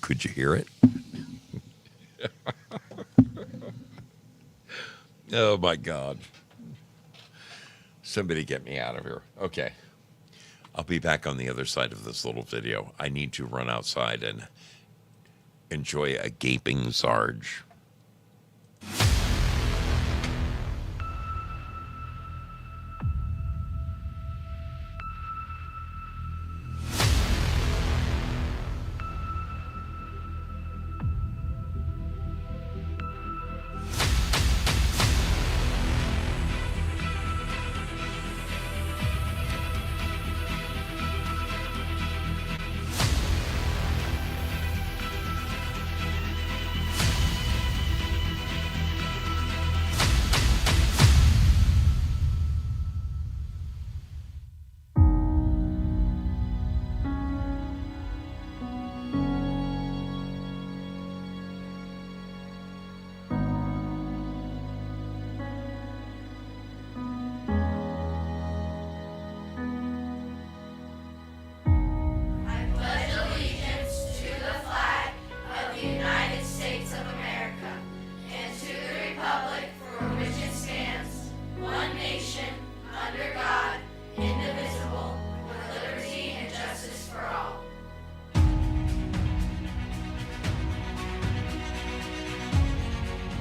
Could you hear it? Oh my God. Somebody get me out of here. Okay. I'll be back on the other side of this little video. I need to run outside and enjoy a gaping Sarge.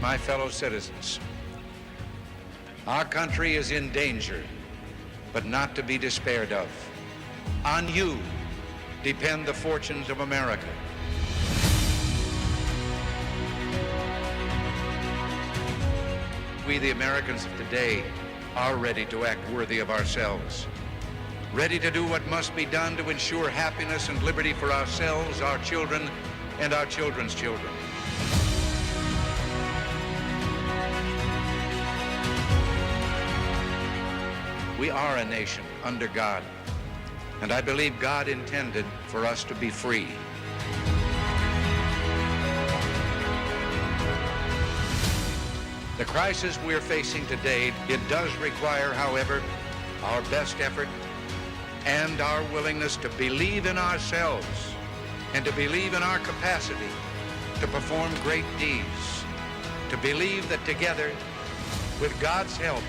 My fellow citizens, our country is in danger, but not to be despaired of. On you depend the fortunes of America. We, the Americans of today, are ready to act worthy of ourselves. ready to do what must be done to ensure happiness and liberty for ourselves, our children, and our children's children. We are a nation under God, and I believe God intended for us to be free. The crisis we're facing today, it does require, however, our best effort and our willingness to believe in ourselves and to believe in our capacity to perform great deeds, to believe that together, with God's help,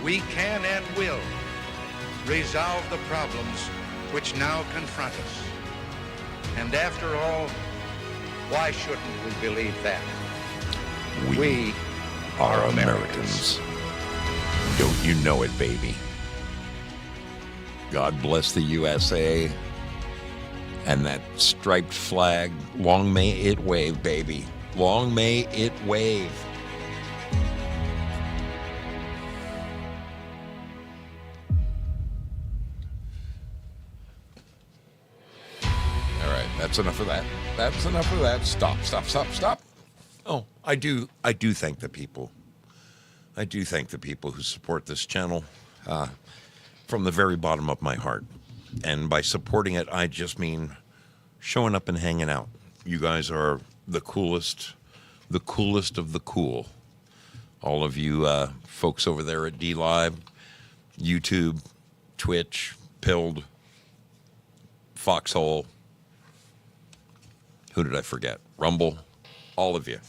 we can and will resolve the problems which now confront us. And after all, why shouldn't we believe that? We are Americans. Don't you know it, baby? God bless the USA and that striped flag. Long may it wave, baby. Long may it wave. All right, that's enough of that. That's enough of that. Stop. Oh, I do thank the people. I do thank the people who support this channel from the very bottom of my heart. And by supporting it, I just mean showing up and hanging out. You guys are the coolest of the cool. All of you folks over there at DLive, YouTube, Twitch, Pilled, Foxhole. Who did I forget? Rumble. All of you.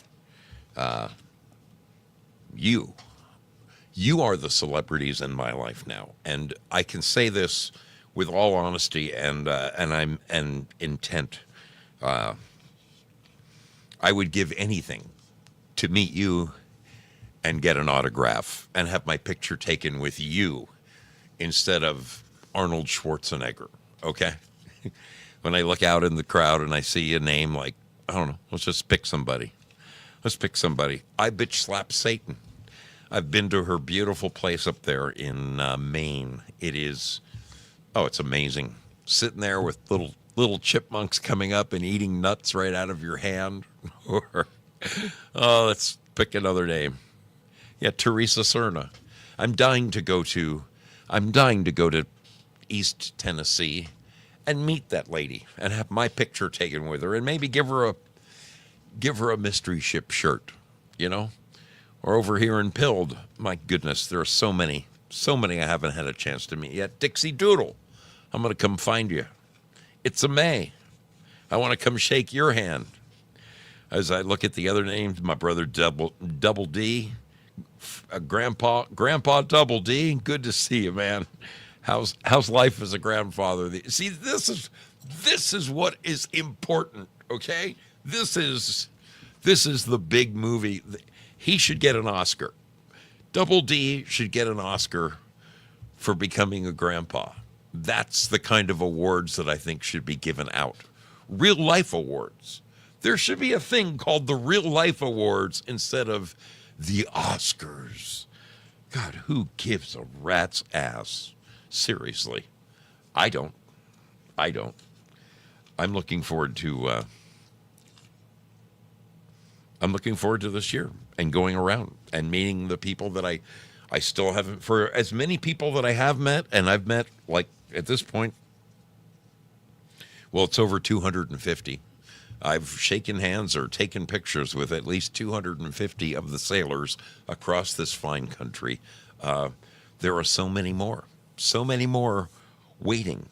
You are the celebrities in my life now, and I can say this with all honesty and intent. I would give anything to meet you and get an autograph and have my picture taken with you instead of Arnold Schwarzenegger. Okay, when I look out in the crowd and I see a name like, I don't know, let's just pick somebody. Let's pick somebody. I bitch slap Satan. I've been to her beautiful place up there in Maine. It is, it's amazing. Sitting there with little chipmunks coming up and eating nuts right out of your hand. Or, let's pick another name. Yeah, Teresa Cerna. I'm dying to go to East Tennessee and meet that lady and have my picture taken with her and maybe give her a mystery ship shirt, you know? Or over here in Pilled, my goodness, there are so many I haven't had a chance to meet yet. Dixie Doodle, I'm going to come find you. It's a May. I want to come shake your hand. As I look at the other names, my brother Double D, Grandpa Double D, good to see you, man. How's life as a grandfather? See, this is what is important, okay? This is the big movie. He should get an Oscar. Double D should get an Oscar for becoming a grandpa. That's the kind of awards that I think should be given out. Real life awards. There should be a thing called the Real Life Awards instead of the Oscars. God, who gives a rat's ass? Seriously. I don't. I'm looking forward to this year and going around and meeting the people that I still haven't, for as many people that I have met, and I've met, like, at this point, well, it's over 250. I've shaken hands or taken pictures with at least 250 of the sailors across this fine country. There are so many more waiting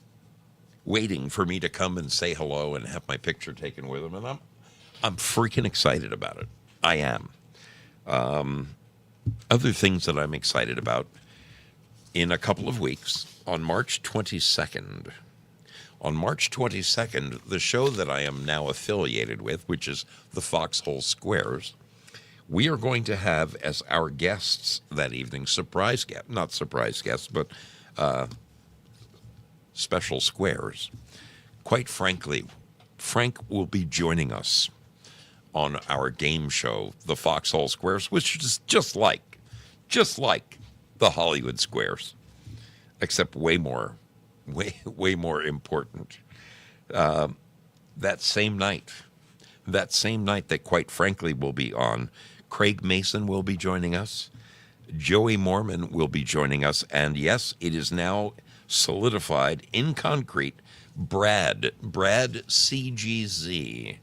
for me to come and say hello and have my picture taken with them, and I'm freaking excited about it. I am. Other things that I'm excited about, in a couple of weeks, on March 22nd, the show that I am now affiliated with, which is the Foxhole Squares, we are going to have as our guests that evening, not surprise guests, but special squares. Quite frankly, Frank will be joining us on our game show, the Foxhole Squares, which is just like the Hollywood Squares, except way more way more important. That same night that quite frankly will be on, Craig Mason will be joining us. Joey Mormon will be joining us. And yes, it is now solidified in concrete. Brad CGZ,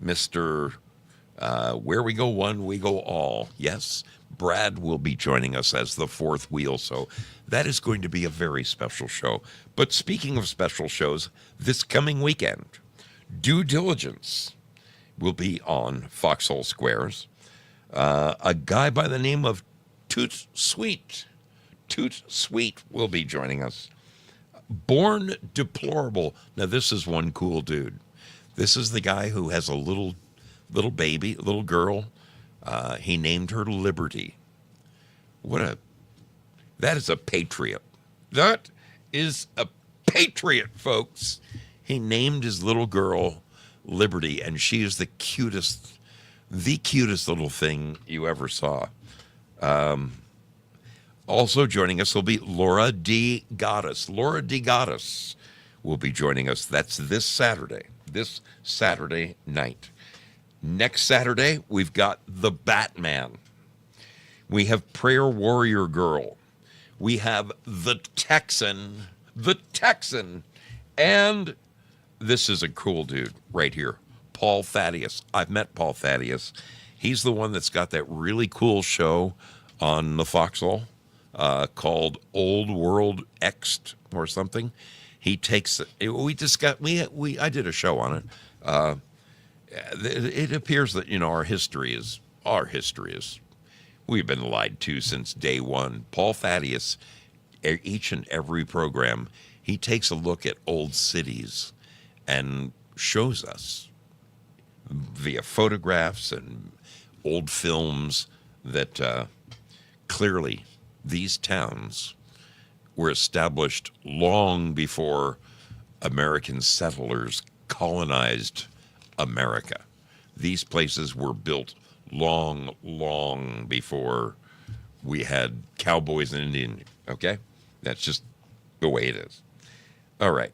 Mr. Where we go one, we go all. Yes, Brad will be joining us as the fourth wheel. So that is going to be a very special show. But speaking of special shows, this coming weekend, Due Diligence will be on Foxhole Squares. A guy by the name of Toot Sweet will be joining us. Born Deplorable. Now, this is one cool dude. This is the guy who has a little baby, a little girl. He named her Liberty. That is a patriot. That is a patriot, folks. He named his little girl Liberty, and she is the cutest little thing you ever saw. Also joining us will be Laura D. Goddess. Laura D. Goddess will be joining us. That's this Saturday night. Next Saturday, we've got the Batman. We have Prayer Warrior Girl. We have the Texan, and this is a cool dude right here, Paul Thaddeus. I've met Paul Thaddeus. He's the one that's got that really cool show on the Foxhole called Old World X'd or something. He takes I did a show on it. It appears that our history is we've been lied to since day one. Paul Thaddeus, each and every program, he takes a look at old cities and shows us via photographs and old films that clearly these towns were established long before American settlers colonized America. These places were built long before we had cowboys and Indians. Okay? That's just the way it is. All right.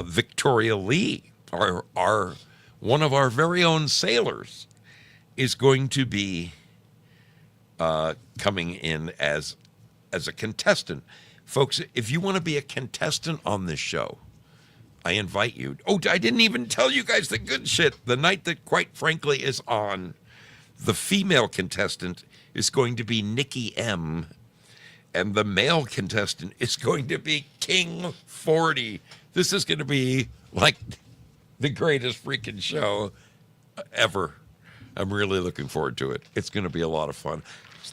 Victoria Lee, our one of our very own sailors, is going to be coming in as a contestant. Folks, if you want to be a contestant on this show, I invite you. I didn't even tell you guys the good shit. The night that quite frankly is on, the female contestant is going to be Nikki M, and the male contestant is going to be King 40. This is going to be like the greatest freaking show ever. I'm really looking forward to it. It's going to be a lot of fun.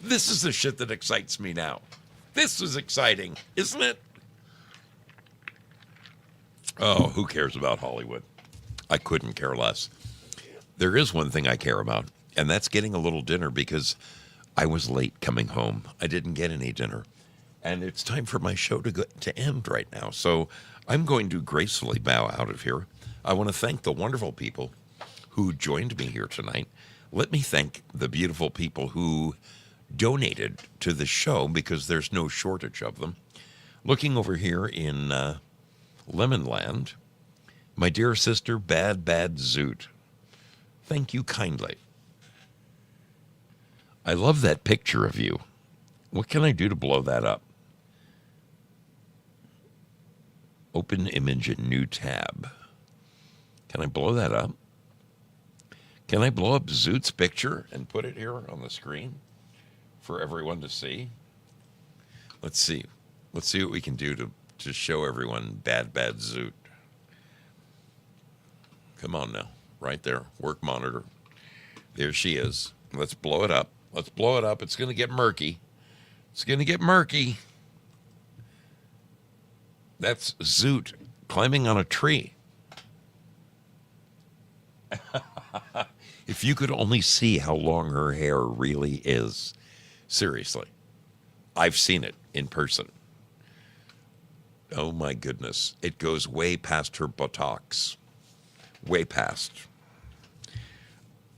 This is the shit that excites me now. This is exciting, isn't it? Oh, who cares about Hollywood? I couldn't care less. There is one thing I care about, and that's getting a little dinner because I was late coming home. I didn't get any dinner. And it's time for my show to end right now. So I'm going to gracefully bow out of here. I want to thank the wonderful people who joined me here tonight. Let me thank the beautiful people who donated to the show, because there's no shortage of them. Looking over here in Lemonland, my dear sister, Bad Zoot. Thank you kindly. I love that picture of you. What can I do to blow that up? Open image in new tab. Can I blow that up? Can I blow up Zoot's picture and put it here on the screen for everyone to see? Let's see. Let's see what we can do to show everyone Bad Zoot. Come on now. Right there. Work monitor. There she is. Let's blow it up. Let's blow it up. It's going to get murky. It's going to get murky. That's Zoot climbing on a tree. If you could only see how long her hair really is. Seriously. I've seen it in person. Oh my goodness. It goes way past her buttocks. Way past.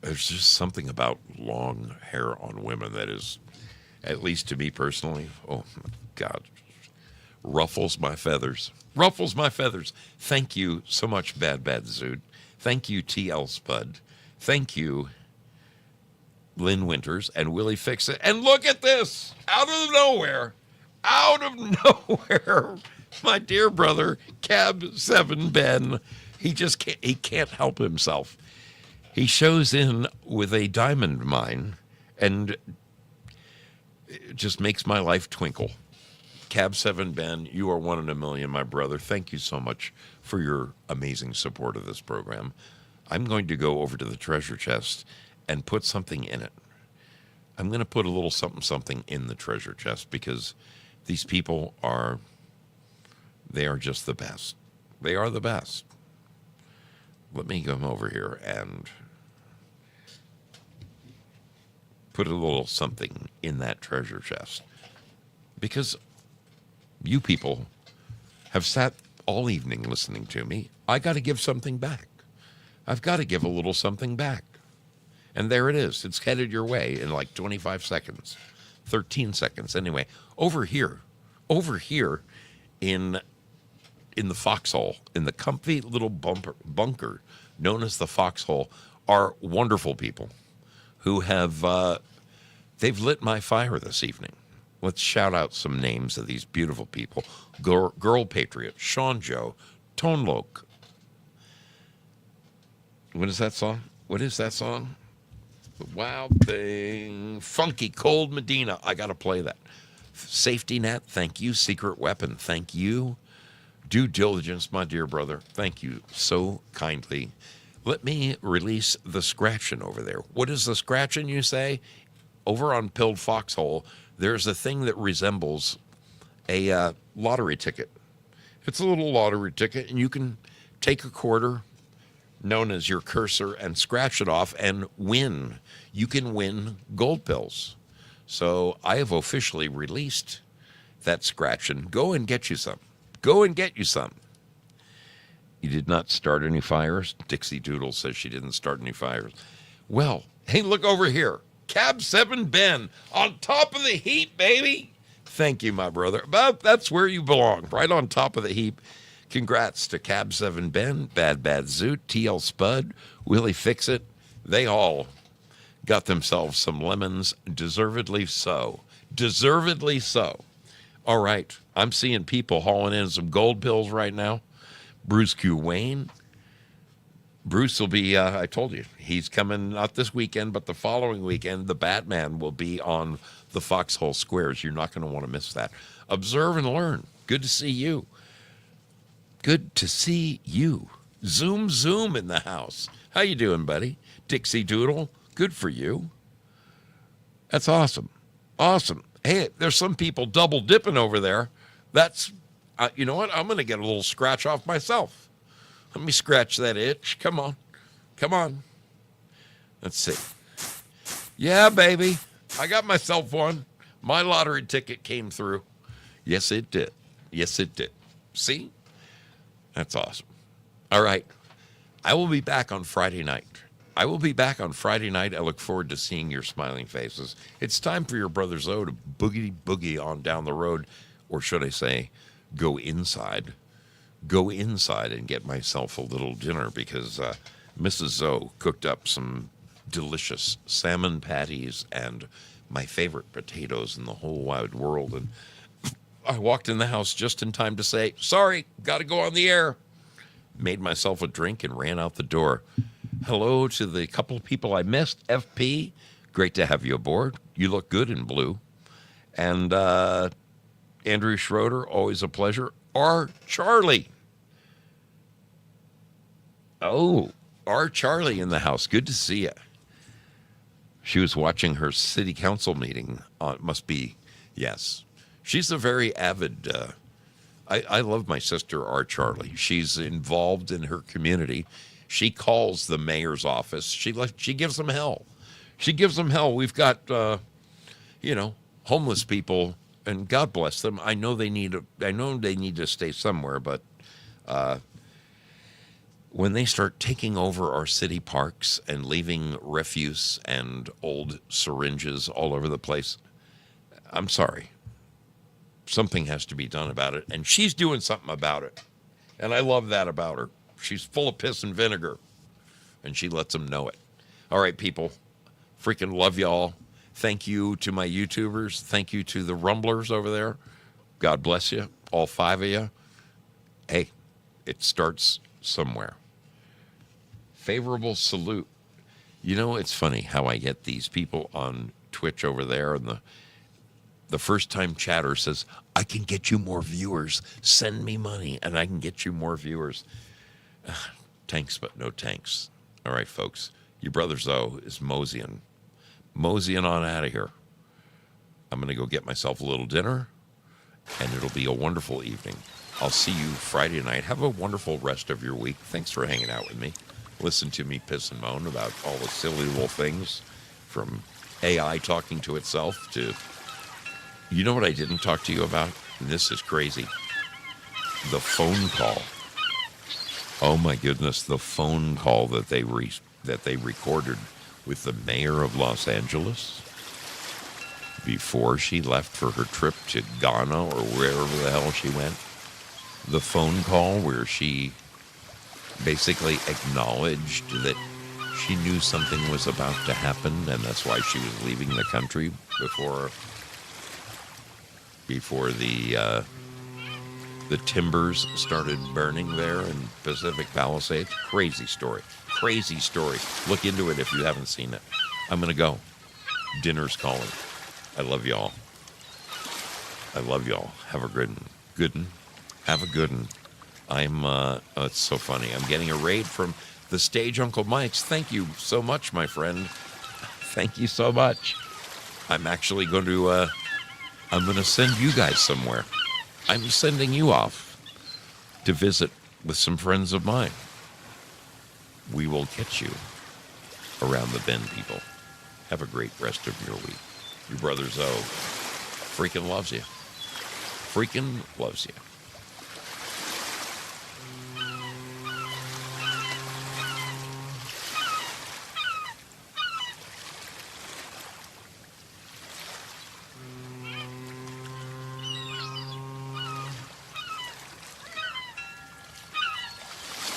There's just something about long hair on women that is, at least to me personally, oh my God, ruffles my feathers. Ruffles my feathers. Thank you so much, Bad Zoot. Thank you, TL Spud. Thank you, Lynn Winters and Willie Fix-It. And look at this! Out of nowhere, my dear brother, Cab 7 Ben, he can't help himself. He shows in with a diamond mine and it just makes my life twinkle. Cab 7 Ben, you are one in a million, my brother. Thank you so much for your amazing support of this program. I'm going to go over to the treasure chest and put something in it. I'm going to put a little something in the treasure chest because these people they are just the best. They are the best. Let me come over here and put a little something in that treasure chest because you people have sat all evening listening to me. I got to give something back. I've got to give a little something back. And there it is. It's headed your way in like 25 seconds, 13 seconds. Anyway, over here in the foxhole, in the comfy little bunker known as the foxhole, are wonderful people who have, they've lit my fire this evening. Let's shout out some names of these beautiful people. Girl Patriot, Sean Joe, Tone Loke. What is that song? The Wild Thing. Funky Cold Medina. I got to play that. Safety Net, thank you. Secret Weapon, thank you. Due Diligence, my dear brother, thank you so kindly. Let me release the scratching over there. What is the scratching, you say? Over on Pilled Foxhole, there's a thing that resembles a lottery ticket. It's a little lottery ticket, and you can take a quarter, known as your cursor, and scratch it off and win. You can win gold pills. So I have officially released that scratching. Go and get you some. Go and get you some. You did not start any fires? Dixie Doodle says she didn't start any fires. Well, hey, look over here. Cab 7 Ben on top of the heap, baby. Thank you, my brother. But that's where you belong, right on top of the heap. Congrats to Cab 7 Ben, Bad Zoot, TL Spud, Willie Fix-It. They all got themselves some lemons, deservedly so. Deservedly so. All right, I'm seeing people hauling in some gold pills right now. Bruce Q. Wayne. Bruce will be, I told you, he's coming not this weekend, but the following weekend. The Batman will be on the Foxhole Squares. You're not going to want to miss that. Observe and learn. Good to see you. Good to see you. Zoom in the house. How you doing, buddy? Dixie Doodle, good for you. That's awesome. Awesome. Hey, there's some people double dipping over there. That's, you know what? I'm going to get a little scratch off myself. Let me scratch that itch. Come on. Come on. Let's see. Yeah, baby. I got myself one. My lottery ticket came through. Yes, it did. Yes, it did. See? That's awesome. All right. I will be back on Friday night. I look forward to seeing your smiling faces. It's time for your Brother Zoe to boogie on down the road, or should I say, go inside and get myself a little dinner because Mrs. Zoe cooked up some delicious salmon patties and my favorite potatoes in the whole wide world. And I walked in the house just in time to say, sorry, got to go on the air. Made myself a drink and ran out the door. Hello to the couple of people I missed. FP, great to have you aboard. You look good in blue. And Andrew Schroeder, always a pleasure. R. Charlie. Oh, R. Charlie in the house. Good to see you. She was watching her city council meeting. Must be, yes. She's a very avid, I love my sister, R. Charlie. She's involved in her community. She calls the mayor's office. She gives them hell. She gives them hell. We've got, homeless people, and God bless them. I know they need to stay somewhere, but when they start taking over our city parks and leaving refuse and old syringes all over the place, I'm sorry. something has to be done about it. And she's doing something about it. And I love that about her. She's full of piss and vinegar. And she lets them know it. All right, people. Freaking love y'all. Thank you to my YouTubers. Thank you to the Rumblers over there. God bless you, all 5 of you. Hey, it starts somewhere. Favorable salute. You know, it's funny how I get these people on Twitch over there, and the first time chatter says, I can get you more viewers. Send me money, and I can get you more viewers. Tanks, but no tanks. All right, folks. Your brother Zoe is moseying on out of here. I'm going to go get myself a little dinner, and it'll be a wonderful evening. I'll see you Friday night. Have a wonderful rest of your week. Thanks for hanging out with me. Listen to me piss and moan about all the silly little things, from AI talking to itself to... You know what I didn't talk to you about? And this is crazy. The phone call. Oh my goodness, the phone call that they recorded with the mayor of Los Angeles before she left for her trip to Ghana or wherever the hell she went. The phone call where she basically acknowledged that she knew something was about to happen, and that's why she was leaving the country before the timbers started burning there in Pacific Palisades. Crazy story. Crazy story. Look into it if you haven't seen it. I'm going to go. Dinner's calling. I love y'all. I love y'all. Have a good one. Have a good one. It's so funny. I'm getting a raid from the stage Uncle Mike's. Thank you so much, my friend. Thank you so much. I'm actually going to, I'm going to send you guys somewhere. I'm sending you off to visit with some friends of mine. We will catch you around the bend, people. Have a great rest of your week. Your brother Zoe freaking loves you. Freaking loves you.